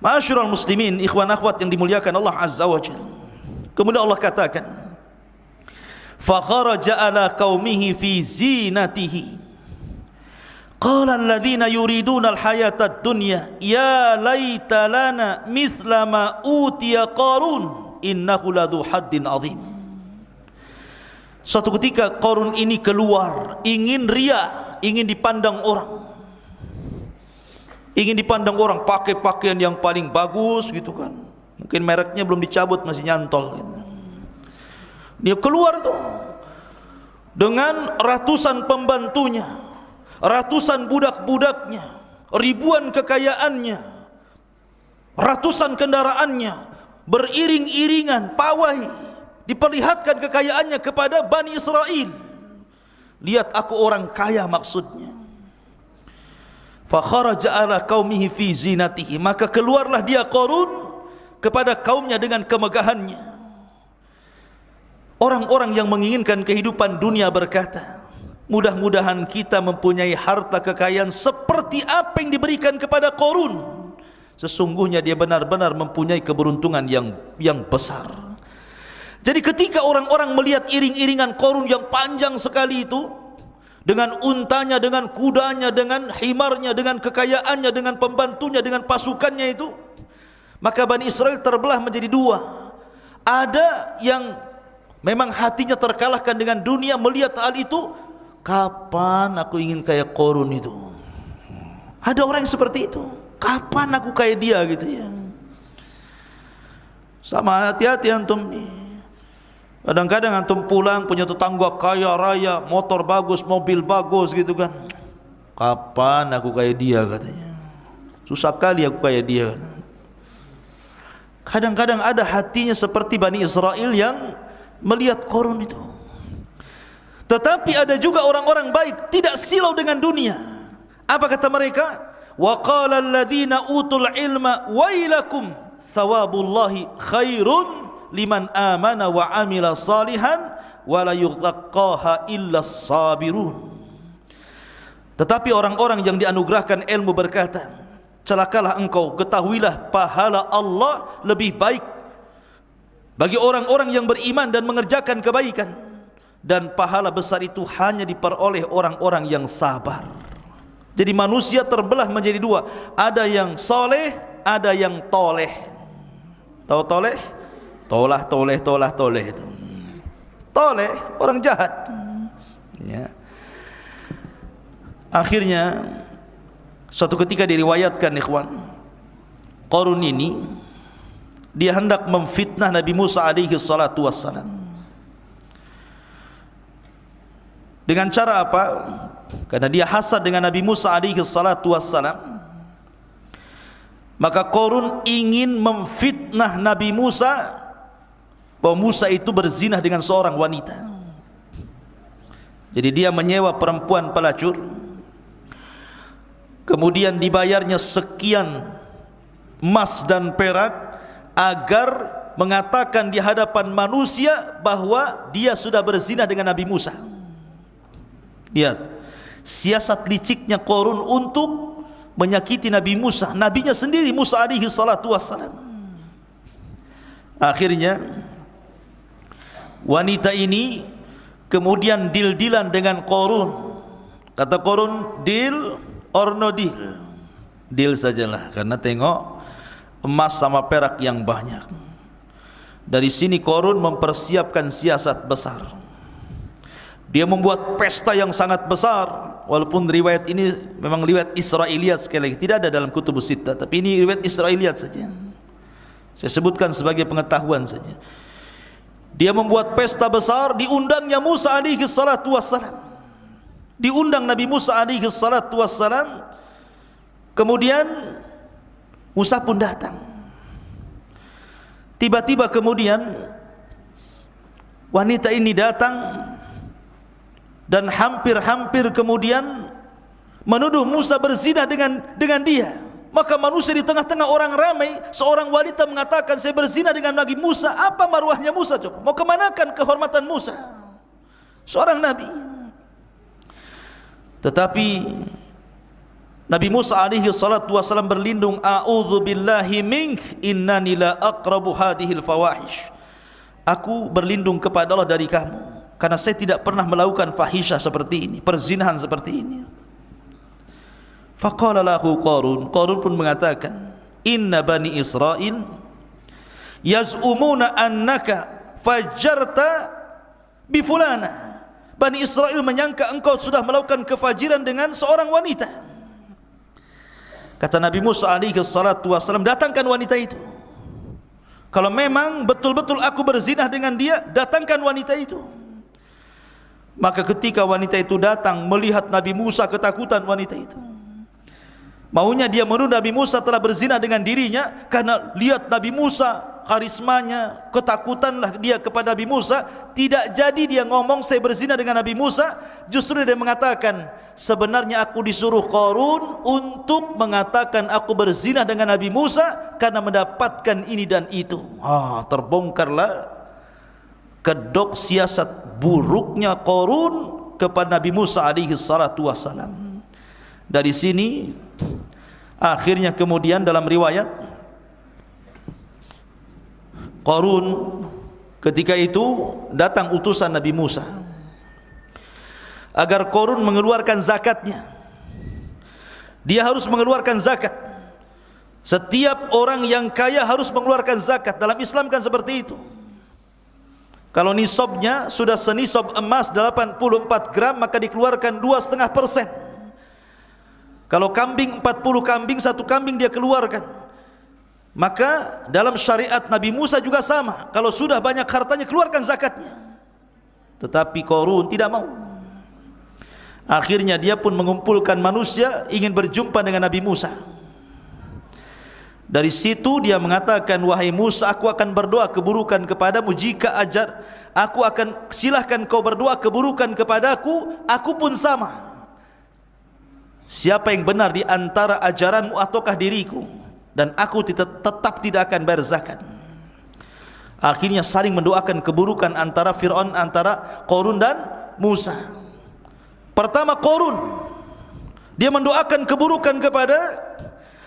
Ma'asyiral muslimin, ikhwan akhwat yang dimuliakan Allah Azza wa Jalla. Kemudian Allah katakan, fa kharaja ala qaumihi fi zinatihi. Qala alladhina yuriduna al-hayata ad-dunya ya laita lana mithla ma utiya Qarun innahu ladzu haddin azim. Suatu ketika Qarun ini keluar, ingin ria, ingin dipandang orang. Ingin dipandang orang pakai pakaian yang paling bagus gitu kan. Mungkin mereknya belum dicabut, masih nyantol gitu. Dia keluar tuh dengan ratusan pembantunya, ratusan budak-budaknya, ribuan kekayaannya, ratusan kendaraannya, beriring-iringan, pawai, diperlihatkan kekayaannya kepada Bani Israel. Lihat, aku orang kaya, maksudnya. Fa kharaja ala qaumihi fi zinatihi, maka keluarlah dia Qarun kepada kaumnya dengan kemegahannya. Orang-orang yang menginginkan kehidupan dunia berkata, mudah-mudahan kita mempunyai harta kekayaan seperti apa yang diberikan kepada Qarun. Sesungguhnya dia benar-benar mempunyai keberuntungan yang besar. Jadi ketika orang-orang melihat iring-iringan Qarun yang panjang sekali itu, dengan untanya, dengan kudanya, dengan himarnya, dengan kekayaannya, dengan pembantunya, dengan pasukannya itu, maka Bani Israel terbelah menjadi 2. Ada yang memang hatinya terkalahkan dengan dunia, melihat hal itu, kapan aku ingin kayak Qarun itu. Ada orang yang seperti itu, kapan aku kayak dia gitu ya. Sama, hati-hati antum nih. Kadang-kadang antum pulang punya tetangga kaya raya, motor bagus, mobil bagus gitu kan. Kapan aku kayak dia, katanya. Susah kali aku kayak dia. Kadang-kadang ada hatinya seperti Bani Israel yang melihat Qarun itu. Tetapi ada juga orang-orang baik, tidak silau dengan dunia. Apa kata mereka? Wa qala alladhina utul ilma wailakum thawabullahi khairun liman amana wa amila salihan wa la yughaqqaha illa sabirun. Tetapi orang-orang yang dianugerahkan ilmu berkata, celakalah engkau, ketahuilah pahala Allah lebih baik bagi orang-orang yang beriman dan mengerjakan kebaikan, dan pahala besar itu hanya diperoleh orang-orang yang sabar. Jadi manusia terbelah menjadi 2, ada yang soleh, ada yang toleh. Tahu toleh? Tolah itu. Toleh, orang jahat. Ya. Akhirnya suatu ketika diriwayatkan, ikhwan, Qarun ini dia hendak memfitnah Nabi Musa alaihi salatu wassalam. Dengan cara apa? Karena dia hasad dengan Nabi Musa alaihi salatu wassalam, maka Qarun ingin memfitnah Nabi Musa bahwa Musa itu berzinah dengan seorang wanita. Jadi dia menyewa perempuan pelacur, kemudian dibayarnya sekian emas dan perak agar mengatakan di hadapan manusia bahwa dia sudah berzina dengan Nabi Musa. Lihat siasat liciknya Qarun untuk menyakiti Nabi Musa, nabinya sendiri Musa alaihi salatu wassalam. Akhirnya wanita ini kemudian deal-dealan dengan Qarun. Kata Qarun, deal or no deal? Deal sajalah, karena tengok emas sama perak yang banyak. Dari sini Qarun mempersiapkan siasat besar. Dia membuat pesta yang sangat besar. Walaupun riwayat ini memang riwayat Israiliyat, sekali lagi tidak ada dalam kutubus sittah, tapi ini riwayat Israiliyat saja. Saya sebutkan sebagai pengetahuan saja. Dia membuat pesta besar, diundangnya Musa alaihi salatu wassalam. Diundang Nabi Musa alaihi salatu wassalam. Kemudian Musa pun datang. Tiba-tiba kemudian wanita ini datang dan hampir-hampir kemudian menuduh Musa berzina dengan dia. Maka manusia di tengah-tengah orang ramai, seorang wanita mengatakan, saya berzina dengan Nabi Musa. Apa maruahnya Musa coba? Mau kemanakan kehormatan Musa? Seorang nabi. Tetapi Nabi Musa alaihi salatu wasallam berlindung, a'udzu billahi mink innani la aqrabu hadhil fawahish. Aku berlindung kepada Allah dari kamu, karena saya tidak pernah melakukan fahisyah seperti ini, perzinahan seperti ini. Faqala lahu Qarun, Qarun pun mengatakan, inna bani Israil yaz'umuna annaka fajarta bi fulana. Bani Israel menyangka engkau sudah melakukan kefajiran dengan seorang wanita. Kata Nabi Musa alaihi salatu wassalam, datangkan wanita itu. Kalau memang betul-betul aku berzinah dengan dia, datangkan wanita itu. Maka ketika wanita itu datang, melihat Nabi Musa, ketakutan wanita itu. Maunya dia menuduh Nabi Musa telah berzina dengan dirinya, karena lihat Nabi Musa, karismanya, ketakutanlah dia kepada Nabi Musa. Tidak jadi dia ngomong saya berzina dengan Nabi Musa, justru dia mengatakan, sebenarnya aku disuruh Qarun untuk mengatakan aku berzina dengan Nabi Musa karena mendapatkan ini dan itu. Terbongkarlah kedok siasat buruknya Qarun kepada Nabi Musa alaihi salatu wassalam. Dari sini akhirnya kemudian dalam riwayat, Qarun ketika itu datang utusan Nabi Musa agar Qarun mengeluarkan zakatnya. Dia harus mengeluarkan zakat. Setiap orang yang kaya harus mengeluarkan zakat. Dalam Islam kan seperti itu. Kalau nisabnya sudah senisab emas 84 gram, maka dikeluarkan 2,5%. Kalau kambing 40 kambing, satu kambing dia keluarkan. Maka dalam syariat Nabi Musa juga sama. Kalau sudah banyak hartanya, keluarkan zakatnya. Tetapi Qarun tidak mau. Akhirnya dia pun mengumpulkan manusia ingin berjumpa dengan Nabi Musa. Dari situ dia mengatakan, wahai Musa, aku akan berdoa keburukan kepadamu jika aku akan silahkan kau berdoa keburukan kepadaku, aku pun sama. Siapa yang benar di antara ajaranmu ataukah diriku, dan aku tetap tidak akan bayar zakat. Akhirnya saling mendoakan keburukan antara Fir'aun, antara Qarun dan Musa. Pertama Qarun, dia mendoakan keburukan kepada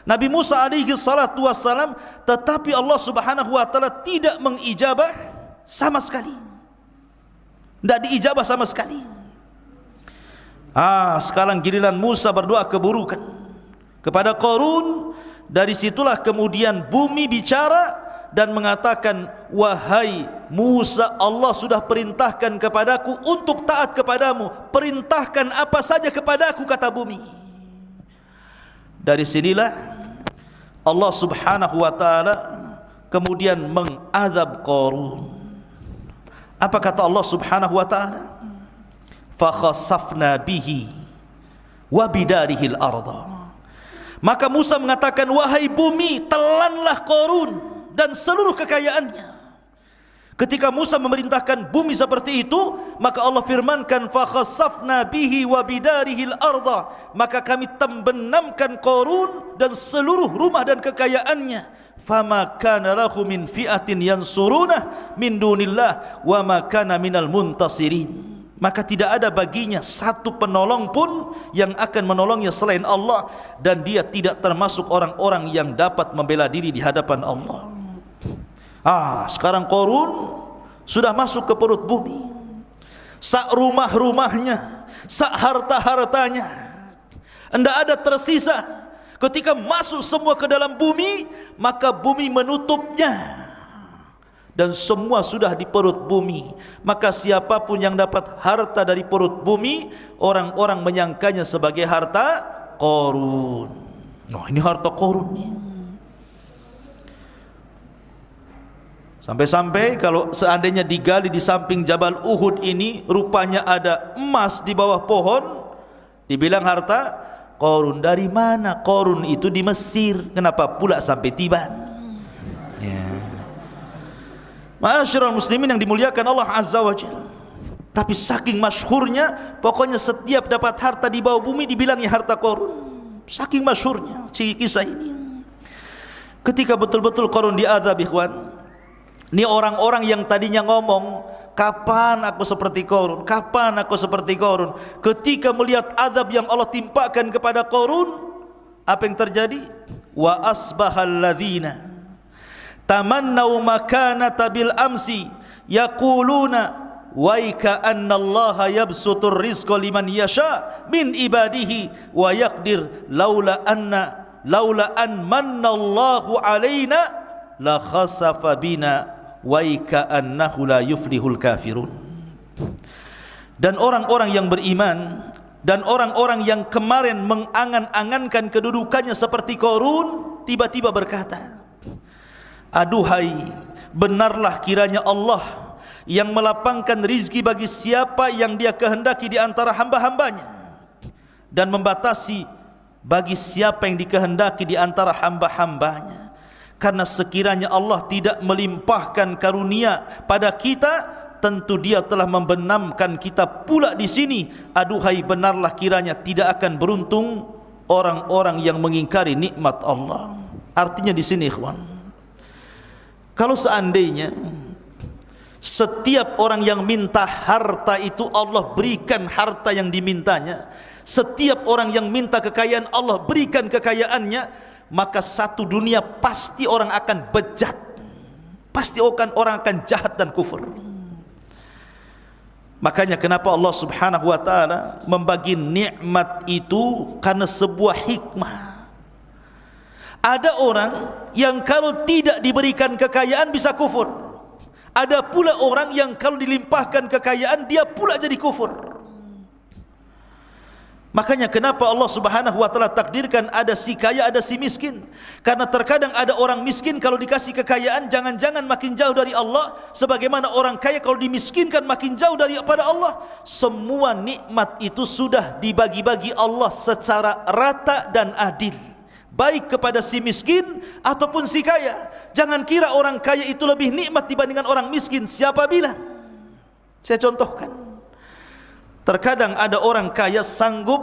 Nabi Musa alaihi salatu wassalam, tetapi Allah subhanahu wa ta'ala tidak mengijabah sama sekali. Tidak diijabah sama sekali. Sekarang giliran Musa berdoa keburukan kepada Qarun. Dari situlah kemudian bumi bicara dan mengatakan, wahai Musa, Allah sudah perintahkan kepadaku untuk taat kepadamu. Perintahkan apa saja kepadaku, kata bumi. Dari sinilah Allah subhanahu wa ta'ala kemudian mengadab Qarun. Apa kata Allah subhanahu wa ta'ala? fa khasafna bihi wa bidarihil arda. Maka Musa mengatakan, wahai bumi, telanlah Qarun dan seluruh kekayaannya. Ketika Musa memerintahkan bumi seperti itu, maka Allah firmankan, fa khasafna bihi wa bidarihil arda, maka kami tembenamkan Qarun dan seluruh rumah dan kekayaannya. Fama kana lahu min fi'atin yansurunah min dunillah wa ma kana minal muntasirin. Maka tidak ada baginya satu penolong pun yang akan menolongnya selain Allah, dan dia tidak termasuk orang-orang yang dapat membela diri di hadapan Allah. Sekarang Qarun sudah masuk ke perut bumi. Sak rumah-rumahnya, sak harta-hartanya, tidak ada tersisa. Ketika masuk semua ke dalam bumi, maka bumi menutupnya, dan semua sudah di perut bumi. Maka siapapun yang dapat harta dari perut bumi, orang-orang menyangkanya sebagai harta Qarun. Ini harta Qarun nih. Sampai-sampai kalau seandainya digali di samping Jabal Uhud ini, rupanya ada emas di bawah pohon, dibilang harta Qarun. Dari mana? Qarun itu di Mesir, kenapa pula sampai Tiban? Ma'asyiral muslimin yang dimuliakan Allah Azza wa Jalla. Tapi saking masyhurnya, pokoknya setiap dapat harta di bawah bumi dibilangi harta Qarun. Saking masyhurnya kisah ini. Ketika betul-betul Qarun diazab, ikhwan, ini orang-orang yang tadinya ngomong, kapan aku seperti Qarun, kapan aku seperti Qarun, ketika melihat azab yang Allah timpakan kepada Qarun, apa yang terjadi? Wa asbahal ladzina tamannau makanata bil amsi yaquluna waika anna Allah yabsutur rizqa liman yasha min ibadihi wa yaqdir laula an manna Allahu alaina la khasafa bina waika annahu la yuflihul kafirun. Dan orang-orang yang beriman dan orang-orang yang kemarin mengangan-angankan kedudukannya seperti Qarun, tiba-tiba berkata, aduhai, benarlah kiranya Allah yang melapangkan rizki bagi siapa yang dia kehendaki di antara hamba-hambanya, dan membatasi bagi siapa yang dikehendaki di antara hamba-hambanya. Karena sekiranya Allah tidak melimpahkan karunia pada kita, tentu dia telah membenamkan kita pula di sini. Aduhai, benarlah kiranya tidak akan beruntung orang-orang yang mengingkari nikmat Allah. Artinya di sini, ikhwan, kalau seandainya setiap orang yang minta harta itu Allah berikan harta yang dimintanya, setiap orang yang minta kekayaan Allah berikan kekayaannya, maka satu dunia pasti orang akan bejat, pasti orang akan jahat dan kufur. Makanya kenapa Allah Subhanahu wa ta'ala membagi nikmat itu? Karena sebuah hikmah. Ada orang yang kalau tidak diberikan kekayaan bisa kufur. Ada pula orang yang kalau dilimpahkan kekayaan dia pula jadi kufur. Makanya kenapa Allah Subhanahu wa ta'ala takdirkan ada si kaya, ada si miskin. Karena terkadang ada orang miskin kalau dikasih kekayaan jangan-jangan makin jauh dari Allah, sebagaimana orang kaya kalau dimiskinkan makin jauh daripada Allah. Semua nikmat itu sudah dibagi-bagi Allah secara rata dan adil, baik kepada si miskin ataupun si kaya. Jangan kira orang kaya itu lebih nikmat dibandingkan orang miskin. Siapa bilang? Saya contohkan. Terkadang ada orang kaya sanggup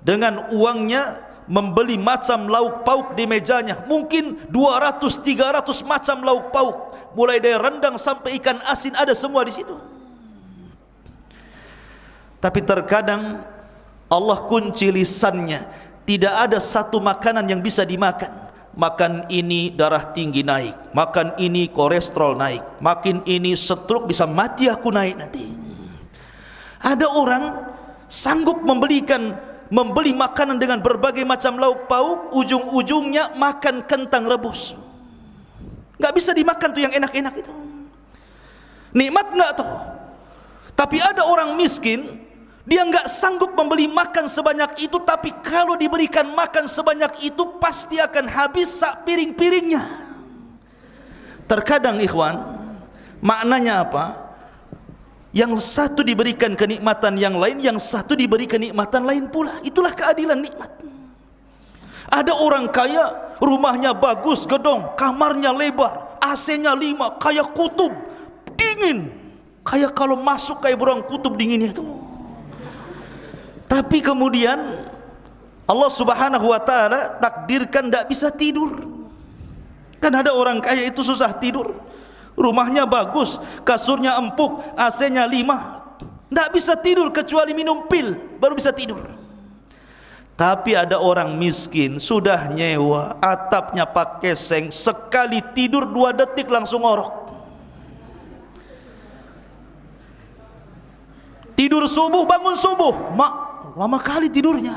dengan uangnya membeli macam lauk pauk di mejanya. Mungkin 200-300 macam lauk pauk, mulai dari rendang sampai ikan asin ada semua di situ. Tapi terkadang Allah kunci lisannya, tidak ada satu makanan yang bisa dimakan. Makan ini darah tinggi naik, makan ini kolesterol naik, makin ini stroke, bisa mati aku naik nanti. Ada orang sanggup membeli makanan dengan berbagai macam lauk pauk, ujung-ujungnya makan kentang rebus. Gak bisa dimakan tuh yang enak-enak itu. Nikmat gak tuh? Tapi ada orang miskin, dia nggak sanggup membeli makan sebanyak itu, tapi kalau diberikan makan sebanyak itu pasti akan habis sak piring-piringnya. Terkadang, ikhwan, maknanya apa? Yang satu diberikan kenikmatan yang lain, yang satu diberi kenikmatan lain pula. Itulah keadilan nikmat. Ada orang kaya, rumahnya bagus, gedong, kamarnya lebar, AC-nya 5, kayak kutub, dingin. Kayak kalau masuk kayak burung kutub dinginnya itu. Tapi kemudian Allah Subhanahu wa taala takdirkan tidak bisa tidur. Kan ada orang kaya itu susah tidur. Rumahnya bagus, kasurnya empuk, AC-nya 5. Tidak bisa tidur kecuali minum pil baru bisa tidur. Tapi ada orang miskin sudah nyewa, atapnya pakai seng, sekali tidur 2 detik langsung ngorok. Tidur subuh, bangun subuh, lama kali tidurnya.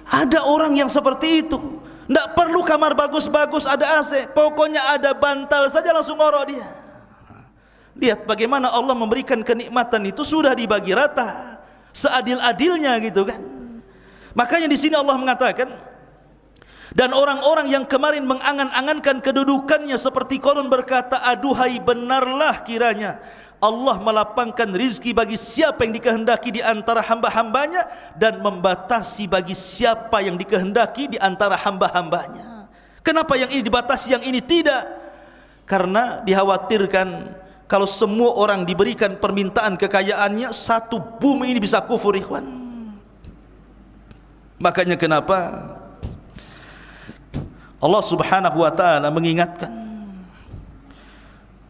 Ada orang yang seperti itu. Tidak perlu kamar bagus-bagus ada AC, pokoknya ada bantal saja langsung ngorok dia. Lihat bagaimana Allah memberikan kenikmatan itu sudah dibagi rata, seadil-adilnya gitu kan. Makanya di sini Allah mengatakan, dan orang-orang yang kemarin mengangan-angankan kedudukannya seperti Qarun berkata, aduhai benarlah kiranya Allah melapangkan rizki bagi siapa yang dikehendaki di antara hamba-hambanya dan membatasi bagi siapa yang dikehendaki di antara hamba-hambanya. Kenapa yang ini dibatasi, yang ini tidak? Karena dikhawatirkan kalau semua orang diberikan permintaan kekayaannya, satu bumi ini bisa kufur, ikhwan. Makanya kenapa Allah Subhanahu wa taala mengingatkan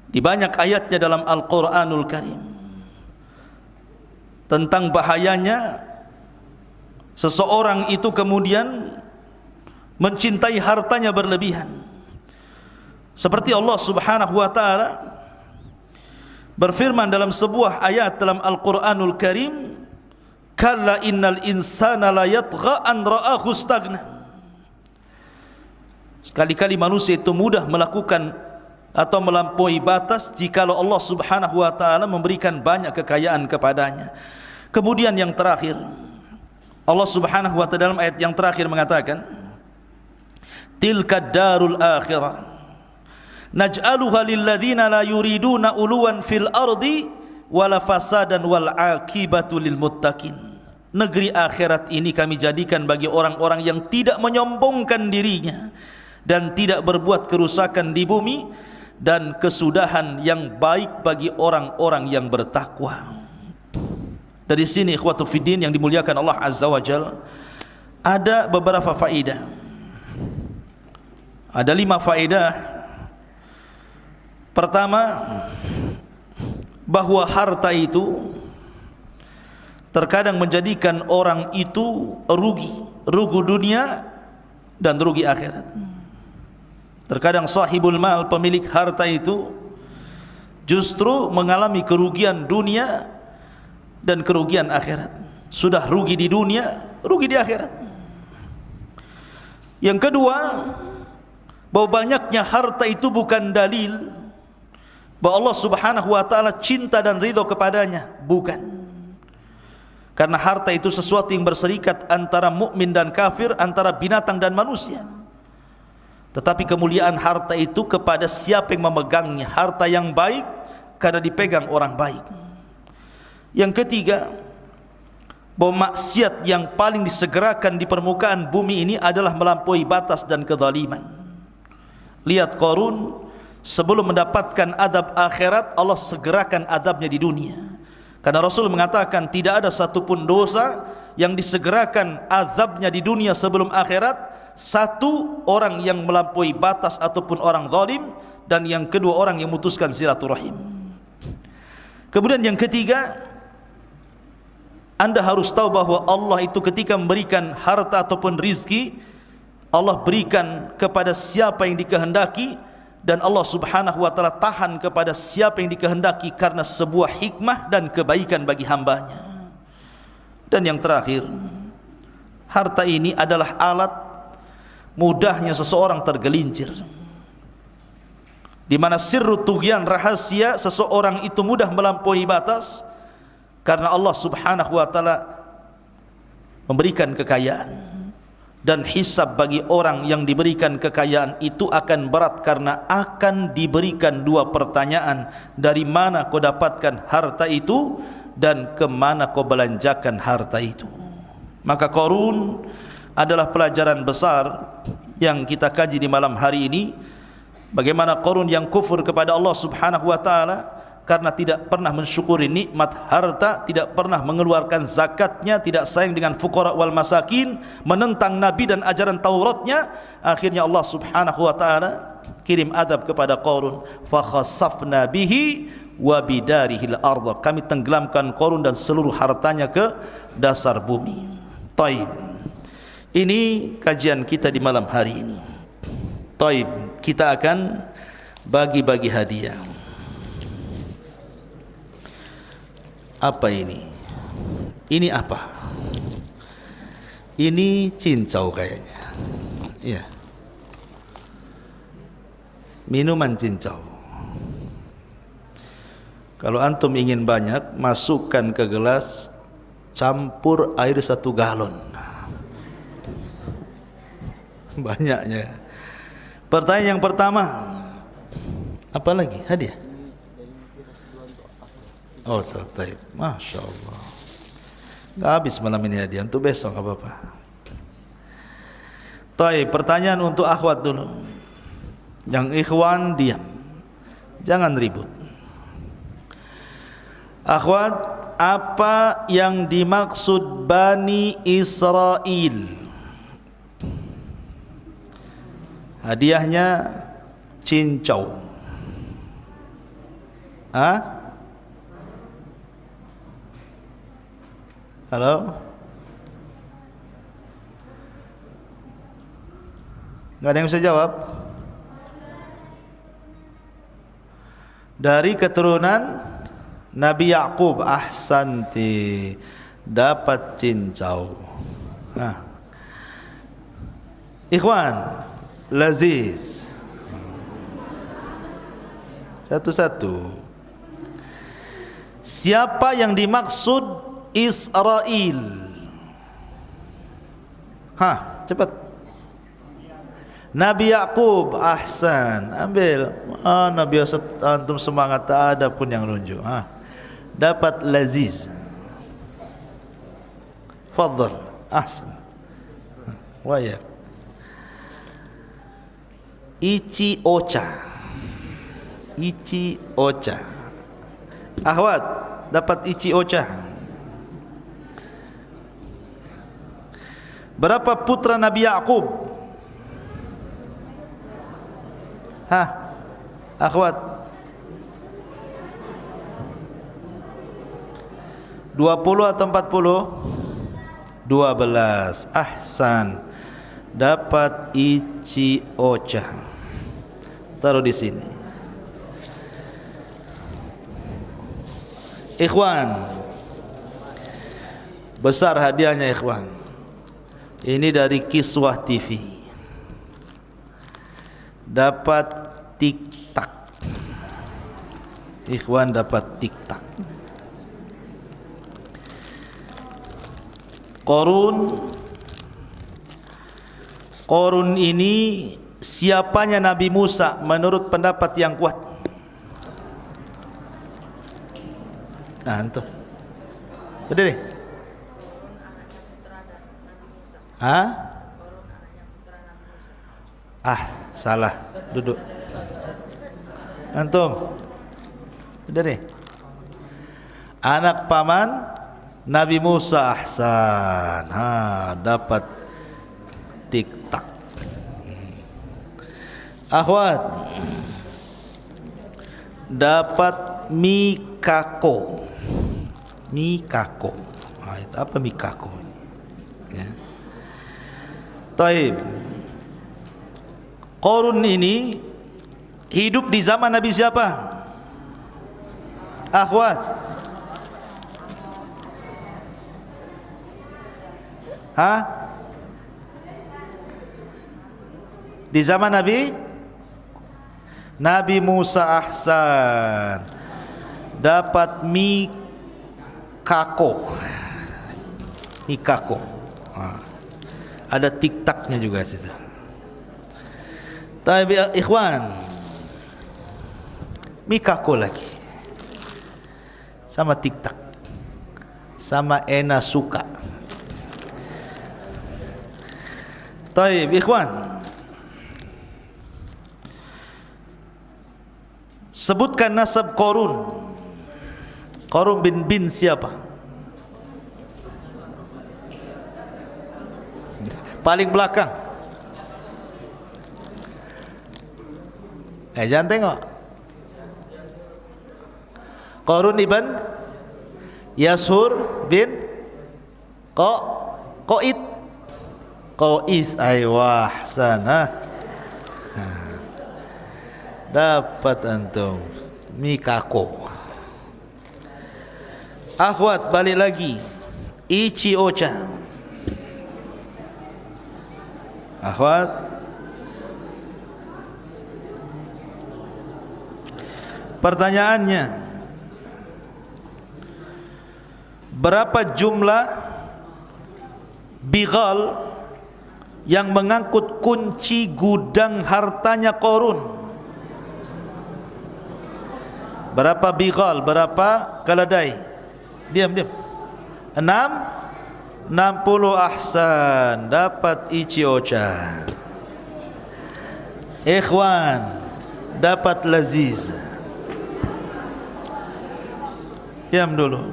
di banyak ayatnya dalam Al-Quranul Karim tentang bahayanya seseorang itu kemudian mencintai hartanya berlebihan. Seperti Allah Subhanahu wa taala berfirman dalam sebuah ayat dalam Al-Quranul Karim, kalla innal insana la yatgha an ra'ahu stagna. Sekali-kali manusia itu mudah melakukan atau melampaui batas jikalau Allah Subhanahu wa taala memberikan banyak kekayaan kepadanya. Kemudian yang terakhir, Allah Subhanahu wa taala dalam ayat yang terakhir mengatakan, tilka darul akhirah naj'aluha lil ladzina la yuriduna uluwan fil ardi wala fasadan wal aqibatu lil muttaqin. Negeri akhirat ini kami jadikan bagi orang-orang yang tidak menyombongkan dirinya dan tidak berbuat kerusakan di bumi, dan kesudahan yang baik bagi orang-orang yang bertakwa. Dari sini ikhwatu fiddin yang dimuliakan Allah Azza wa Jalla, ada beberapa faedah. Ada 5 faedah. Pertama, bahwa harta itu terkadang menjadikan orang itu rugi dunia dan rugi akhirat. Terkadang sahibul mal, pemilik harta itu justru mengalami kerugian dunia dan kerugian akhirat. Sudah rugi di dunia, rugi di akhirat. Yang kedua, bahwa banyaknya harta itu bukan dalil bahwa Allah Subhanahu wa taala cinta dan ridho kepadanya, bukan. Karena harta itu sesuatu yang berserikat antara mukmin dan kafir, antara binatang dan manusia. Tetapi kemuliaan harta itu kepada siapa yang memegangnya. Harta yang baik karena dipegang orang baik. Yang ketiga, bahwa maksiat yang paling disegerakan di permukaan bumi ini adalah melampaui batas dan kezaliman. Lihat Qarun, sebelum mendapatkan adab akhirat, Allah segerakan adabnya di dunia. Karena Rasul mengatakan tidak ada satupun dosa yang disegerakan azabnya di dunia sebelum akhirat, satu orang yang melampaui batas ataupun orang zalim, dan yang kedua orang yang memutuskan silaturahim. Kemudian yang ketiga, Anda harus tahu bahwa Allah itu ketika memberikan harta ataupun rizki, Allah berikan kepada siapa yang dikehendaki, dan Allah Subhanahu wa taala tahan kepada siapa yang dikehendaki karena sebuah hikmah dan kebaikan bagi hambanya. Dan yang terakhir, harta ini adalah alat mudahnya seseorang tergelincir, di mana sirru tughyan, rahasia seseorang itu mudah melampaui batas karena Allah Subhanahu wa taala memberikan kekayaan. Dan hisab bagi orang yang diberikan kekayaan itu akan berat, karena akan diberikan dua pertanyaan: dari mana kau dapatkan harta itu dan kemana kau belanjakan harta itu. Maka Qarun adalah pelajaran besar yang kita kaji di malam hari ini. Bagaimana Qarun yang kufur kepada Allah Subhanahu wa taala karena tidak pernah mensyukuri nikmat harta, tidak pernah mengeluarkan zakatnya, tidak sayang dengan fuqara wal masakin, menentang nabi dan ajaran Tauratnya. Akhirnya Allah Subhanahu wa taala kirim adab kepada Qarun, fa khassafna bihi wa bidarihil ardh, kami tenggelamkan Qarun dan seluruh hartanya ke dasar bumi. Taib. Ini kajian kita di malam hari ini. Taib, kita akan bagi-bagi hadiah. Apa ini? Ini apa? Ini cincau kayaknya. Iya. Minuman cincau. Kalau antum ingin banyak, masukkan ke gelas, campur air 1 galon. Banyaknya. Pertanyaan yang pertama, apa lagi? Hadiah. Oh, taib. Masya Allah. Gak habis malam ini hadiah, untuk besok apa-apa. Taib, pertanyaan untuk akhwat dulu. Yang ikhwan diam, jangan ribut. Akhwat, apa yang dimaksud Bani Israel? Hadiahnya cincau. Hah? Halo? Gak ada yang bisa jawab? Dari keturunan Nabi Yaqub. Ahsanti, dapat cincau. Ikhwan, laziz. Satu-satu. Siapa yang dimaksud Israel? Cepat. Nabi Yaqub. Ahsan, ambil. Nabi antum semangat, tak ada pun yang runjuk. Dapat laziz. Fadhal. Ahsan. Wayak. Ichi ocha. Ichi ocha. Akhwat, dapat ichi ocha. Berapa putra Nabi Yaqub? Akhwat, 20 atau 40? 12. Ahsan, dapat ichi ocha. Taruh di sini. Ikhwan, besar hadiahnya ikhwan. Ini dari Kiswah TV. Dapat tiktak. Ikhwan dapat tiktak. Qarun ini siapanya Nabi Musa menurut pendapat yang kuat? Antum. Berdiri. Salah. Duduk. Antum. Berdiri. Anak paman Nabi Musa. Ahsan. Dapat tiktak. Akhwat, dapat mikako. Mikako. Itu apa mikako ini? Ya. Taib. Qarun ini hidup di zaman Nabi siapa? Akhwat. Di zaman Nabi Musa. Ahsan, dapat mikako. Ada tik-taknya juga situ. Tapi ikhwan, Mikako lagi sama tik-tak, sama Ena suka. Taib ikhwan, sebutkan nasab Qarun. Qarun bin siapa? Paling belakang. Jangan tengok. Qarun ibn Yashur bin Qais. Aywa, sana. Dapat antum Mikako. Akhwat, balik lagi. Ichiocha. Akhwat, pertanyaannya, berapa jumlah bighal yang mengangkut kunci gudang hartanya Qarun? Berapa bighal, berapa keledai? Diam. 60 ahsan. Dapat Ichiocha. Ikhwan, dapat Laziz. Diam dulu.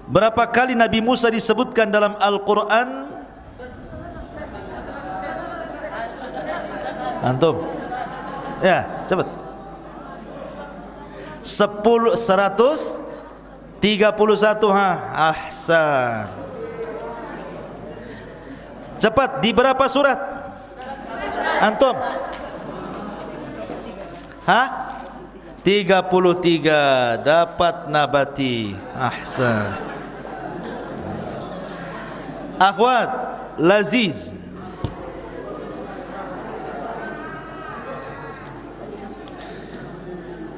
Berapa kali Nabi Musa disebutkan dalam Al-Quran? Antum? Ya, cepat. 131. Ahsan. Cepat, di berapa surat? Antum? 33. Dapat Nabati. Ahsan. Akhwat, Laziz.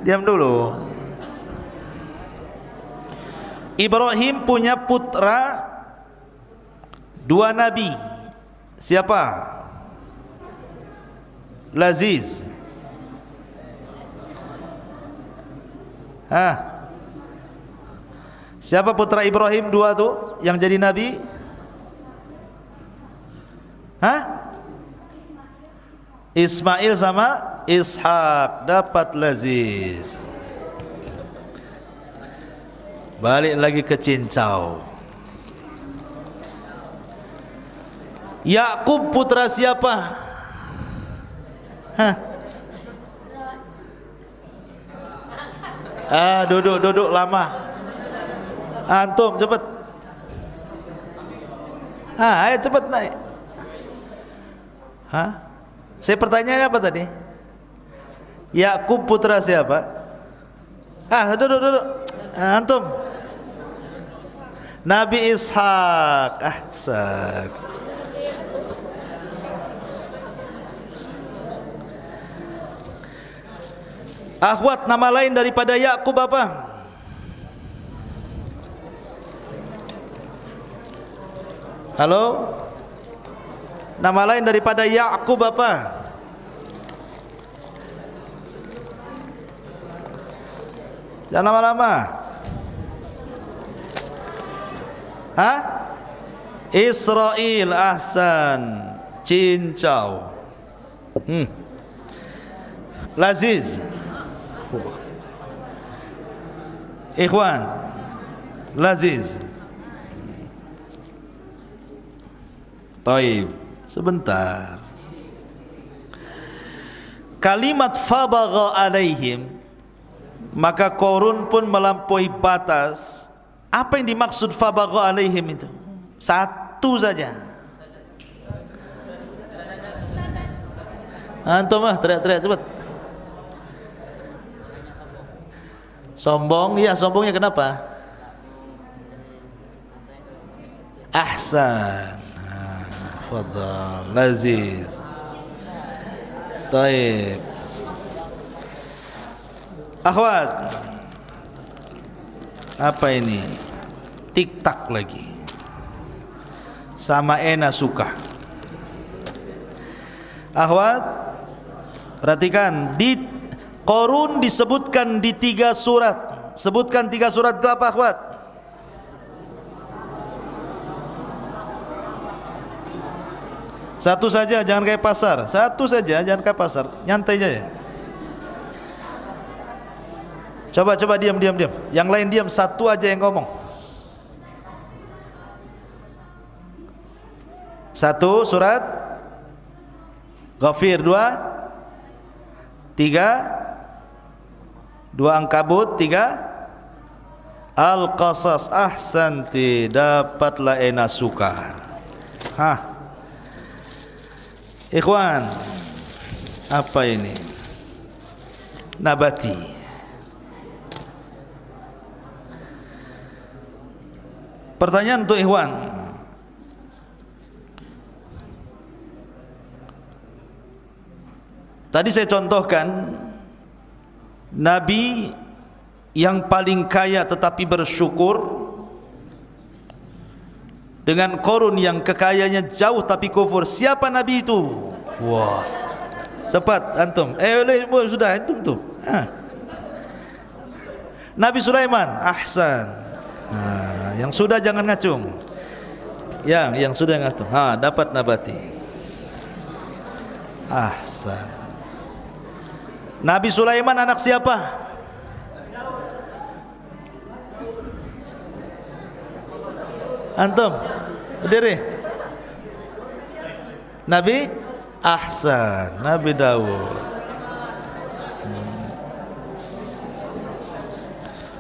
Diam dulu. Ibrahim punya putra 2 nabi. Siapa? Laziz. Siapa putra Ibrahim 2 tuh yang jadi nabi? Ismail sama Ishak. Dapat Laziz. Balik lagi ke cincau. Yakub putra siapa? Duduk lama. Antum cepat. Ayo cepat naik. Saya pertanyaannya apa tadi? Yakub putra siapa? Duduk. Antum. Nabi Ishak. Ahsan. Akhwat, nama lain daripada Yakub apa? Halo? Nama lain daripada Yakub apa? Jangan lama-lama. Israel. Ahsan. Cincau. Laziz. Ikhwan, Laziz. Taib. Sebentar. Kalimat fabagha alaihim, maka Qarun pun melampaui batas. Apa yang dimaksud fabagha alaihim itu? Satu saja. Antum teriak-teriak cepat. Sombong, ya sombongnya kenapa? Ahsan. Fadhal, Laziz. Taib. Akhwat, Apa ini? Tik-tak lagi. Sama Ena suka. Akhwat, perhatikan, di Qarun disebutkan di 3 surat. Sebutkan 3 surat itu apa, akhwat? Satu saja, jangan kayak pasar. Satu saja, jangan kayak pasar. Nyantai aja ya. Coba diam. Yang lain diam, satu aja yang ngomong. Satu surat Ghafir, 2 Ankabut, 3 Al-Qasas. Ahsanti, dapatlah Ena suka. Ikhwan, apa ini? Nabati. Pertanyaan untuk ikhwan, tadi saya contohkan Nabi yang paling kaya tetapi bersyukur dengan Qarun yang kekayaannya jauh tapi kufur. Siapa Nabi itu? Wah, cepat antum. Sudah antum tuh. Nabi Sulaiman. Ahsan. Yang sudah jangan ngacung. Yang sudah ngacung. Dapat nabati. Ahsan. Nabi Sulaiman anak siapa? Antum berdiri. Nabi Ahsan, Nabi Daud.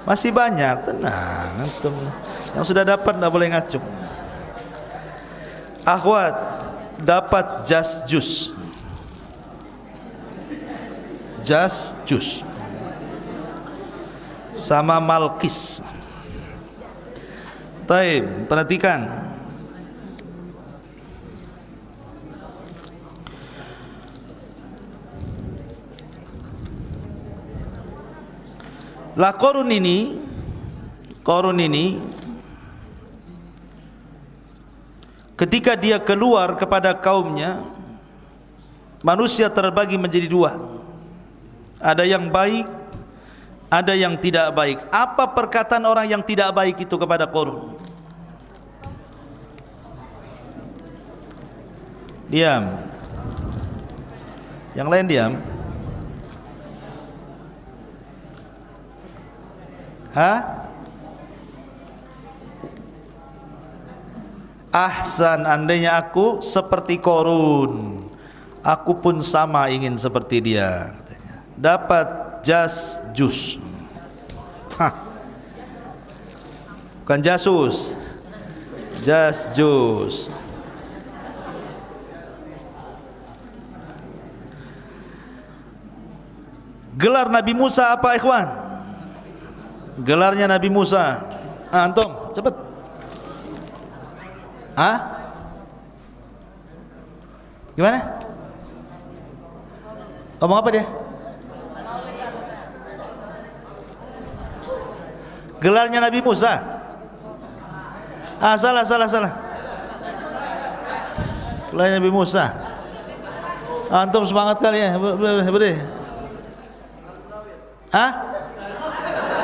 Masih banyak, tenang antum. Yang sudah dapat tidak boleh ngacung. Akhwat, dapat Jasjus. Sama Malkis. Taib, perhatikan. Lah Qarun ini ketika dia keluar kepada kaumnya, manusia terbagi menjadi 2. Ada yang baik, ada yang tidak baik. Apa perkataan orang yang tidak baik itu kepada Qarun? Diam. Yang lain diam. Ahsan, andainya aku seperti Qarun, aku pun sama ingin seperti dia, katanya. Dapat Jasjus. Bukan jasus, Jasjus. Gelar Nabi Musa apa, ikhwan? Gelarnya Nabi Musa. Antum, cepat. Gimana? Ngomong apa dia? Gelarnya Nabi Musa. Salah. Gelarnya Nabi Musa. Antum semangat kali ya. Beri.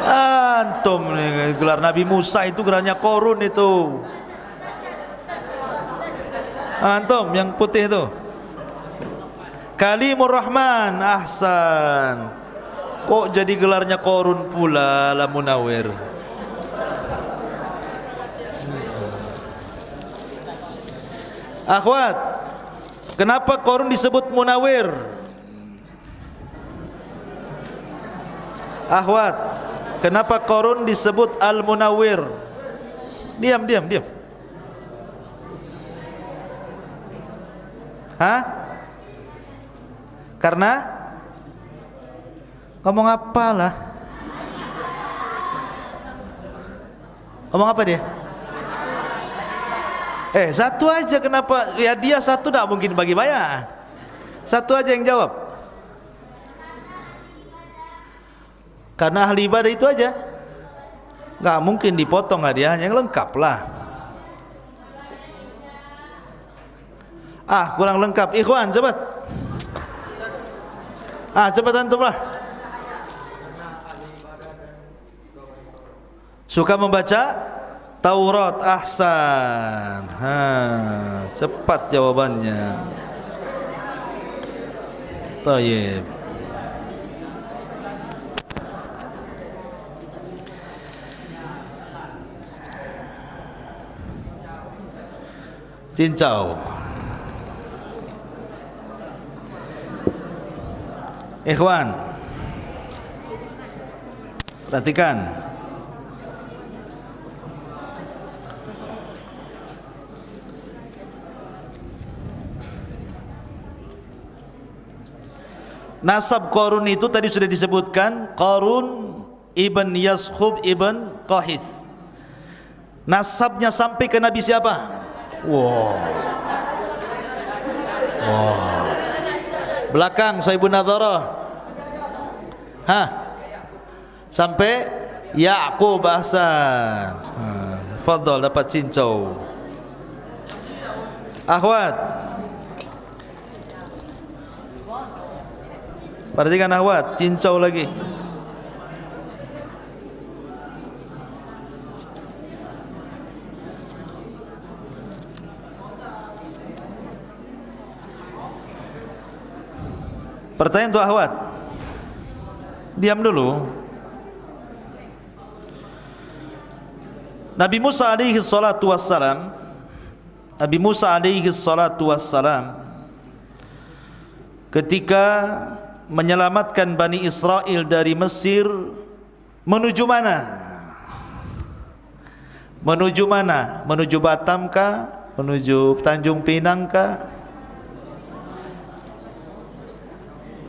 Antum nih, gelar Nabi Musa itu gelarnya Qarun itu. Antum yang putih itu Kalimur Rahman. Ahsan. Kok jadi gelarnya Qarun pula, la Munawwir? Akhwat, kenapa Qarun disebut Munawwir? Akhwat, kenapa Qarun disebut Al-Munawwir? Diam. Karena ngomong apalah? Ngomong apa dia? Satu aja, kenapa? Ya dia satu, tidak mungkin bagi banyak. Satu aja yang jawab. Karena ahli ibadah itu aja. Nggak mungkin dipotong hadiahnya, yang lengkap lah. Kurang lengkap. Ikhwan, cepat. Cepat antum lah. Suka membaca Taurat, ahsan. Cepat jawabannya. Tayyib. Cincau. Ikhwan, perhatikan. Nasab Qarun itu tadi sudah disebutkan, Qarun ibn Yashub ibn Qahis. Nasabnya sampai ke Nabi siapa? Wow. Belakang Saibun Nadharah. Sampai Ya'qub, ahsan. Fadhal, dapat cincau. Akhwat, perhatikan akhwat, cincau lagi. Pertanyaan untuk akhwat. Diam dulu. Nabi Musa alaihi salatu wassalam, Nabi Musa alaihi salatu wassalam ketika menyelamatkan Bani Israel dari Mesir, menuju mana? Menuju mana? Menuju Batam kah? Menuju Tanjung Pinang kah?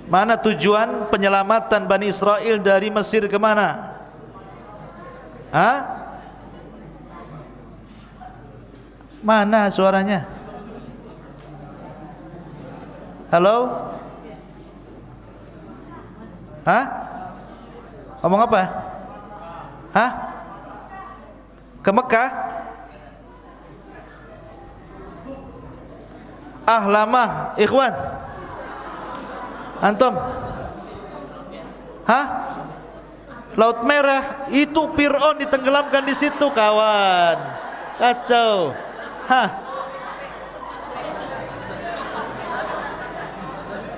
Mana tujuan penyelamatan Bani Israel dari Mesir ke mana? Mana suaranya? Halo? Ngomong apa? Ke Mekah? Lama, ikhwan. Antum? Laut Merah, itu Fir'aun ditenggelamkan di situ, kawan. Kacau.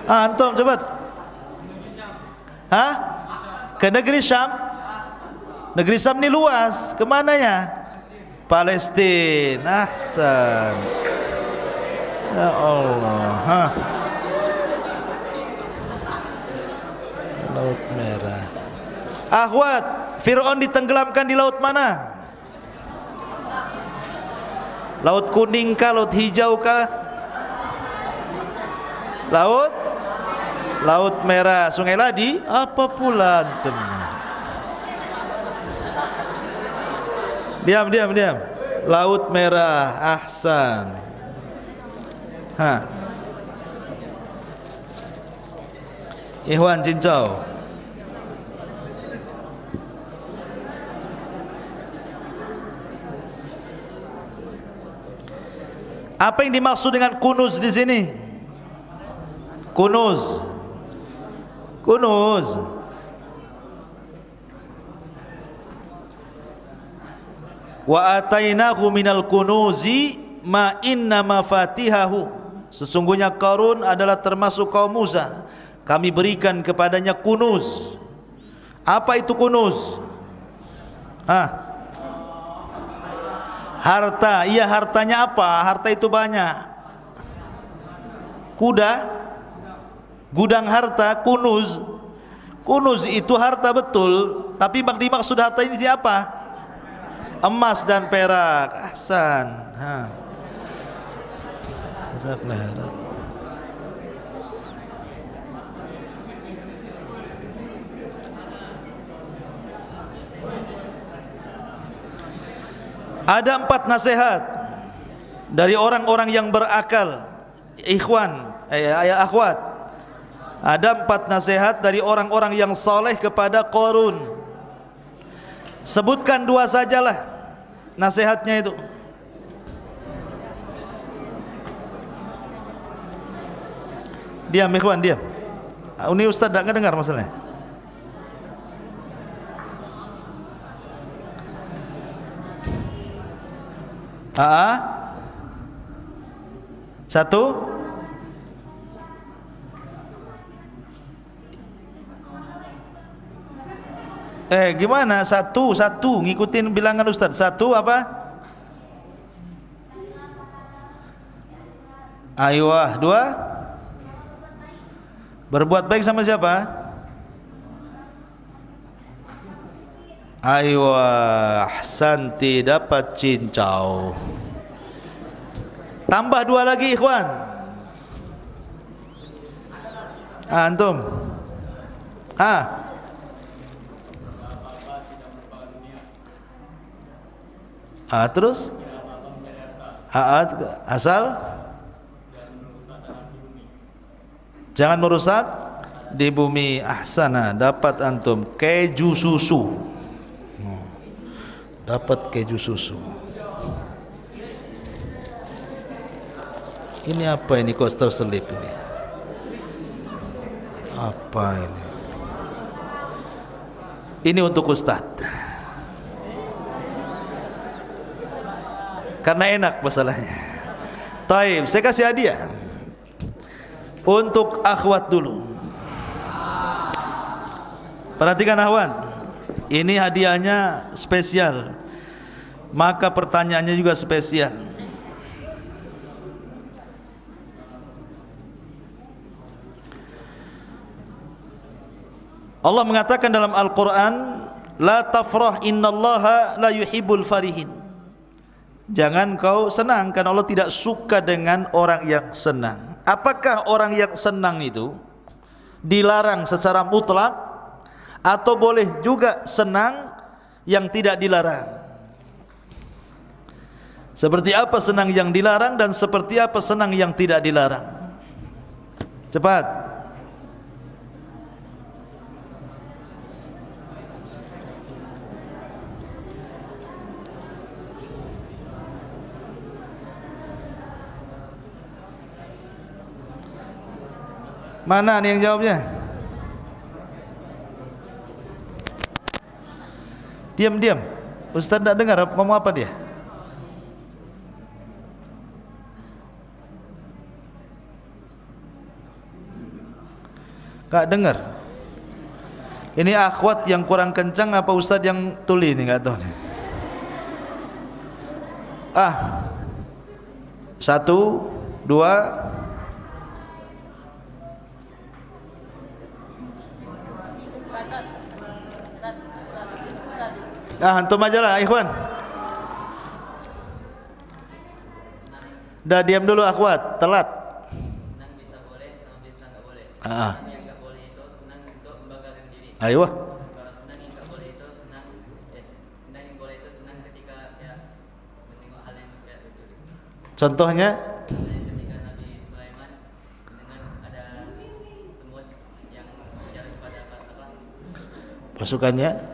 Antum cepat. Ke negeri Syam. Negeri Syam ini luas. Kemananya? Palestina. Ahsan. Ya Allah. Laut Merah. Akhwat, Fir'aun ditenggelamkan di laut mana? Laut Kuning kah? Laut Hijau kah? Laut Merah. Sungai Ladi? Apa pula antum? Diam. Laut Merah, ahsan. Ikhwan cincau. Apa yang dimaksud dengan kunuz di sini? Kunuz. Wa atainahu minal kunuzi ma inna mafatihahu. Sesungguhnya Qarun adalah termasuk kaum Musa. Kami berikan kepadanya kunuz. Apa itu kunuz? Harta. Iya, hartanya apa? Harta itu banyak. Kuda, gudang harta, kunuz. Kunuz itu harta betul, tapi dimaksud harta ini siapa? Emas dan perak. Ahsan. Ada 4 nasihat dari orang-orang yang berakal. Ikhwan, akhwat. Ada 4 nasihat dari orang-orang yang soleh kepada Qarun. Sebutkan 2 sajalah nasihatnya itu. Diam ikhwan, diam. Ini Ustaz tak dengar masalahnya. Satu. Gimana? Satu ngikutin bilangan Ustaz. Satu apa? Aiyah. 2. Berbuat baik sama siapa? Aiyah, ahsanti, dapat cincau. Tambah 2 lagi ikhwan. Antum. Terus? Asal jangan merusak di bumi. Ahsana, dapat antum keju susu. Dapat keju susu. Ini apa ini kok terselip ini? Apa ini? Ini untuk Ustaz. Karena enak masalahnya. Taib, saya kasih hadiah. Untuk akhwat dulu. Perhatikan akhwat. Ini hadiahnya spesial. Maka pertanyaannya juga spesial. Allah mengatakan dalam Al-Quran, la tafrah innallaha la yuhibbul farihin. Jangan kau senang, karena Allah tidak suka dengan orang yang senang. Apakah orang yang senang itu dilarang secara mutlak, atau boleh juga senang yang tidak dilarang? Seperti apa senang yang dilarang dan seperti apa senang yang tidak dilarang? Cepat. Mana nih yang jawabnya? Diam. Ustaz tidak dengar ngomong apa dia? Gak dengar. Ini akhwat yang kurang kencang apa Ustaz yang tuli ini, gak tahu nih. 1, 2. Antum aja lah ikhwan. Dah diam dulu akhwat, telat. Senang bisa boleh, sama bisa enggak boleh. Senang yang enggak boleh itu senang untuk membanggakan diri. Ayo. Kalau senang yang enggak boleh itu senang yang boleh itu senang ketika ya menengok hal yang kayak lucu. Contohnya? Ketika Nabi Sulaiman mendengar ada semut yang berjalan kepada pasukannya.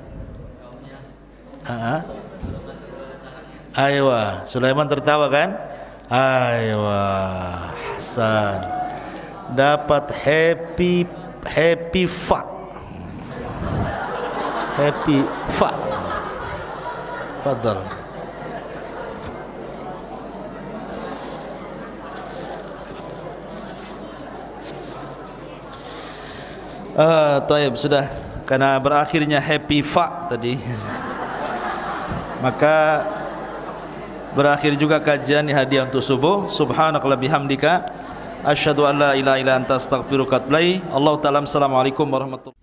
Aywa, Sulaiman tertawa kan? Aywa, Hasan. Dapat happy fa. Happy fa. Fadal. Taib, sudah. Karena berakhirnya happy fa tadi, maka berakhir juga kajian hadiah untuk subuh. Subhanakallahumma bihamdika asyhadu an la ilaha illa anta astaghfiruka wa atubu ilaik. Allahu ta'ala. Assalamualaikum warahmatullahi wabarakatuh.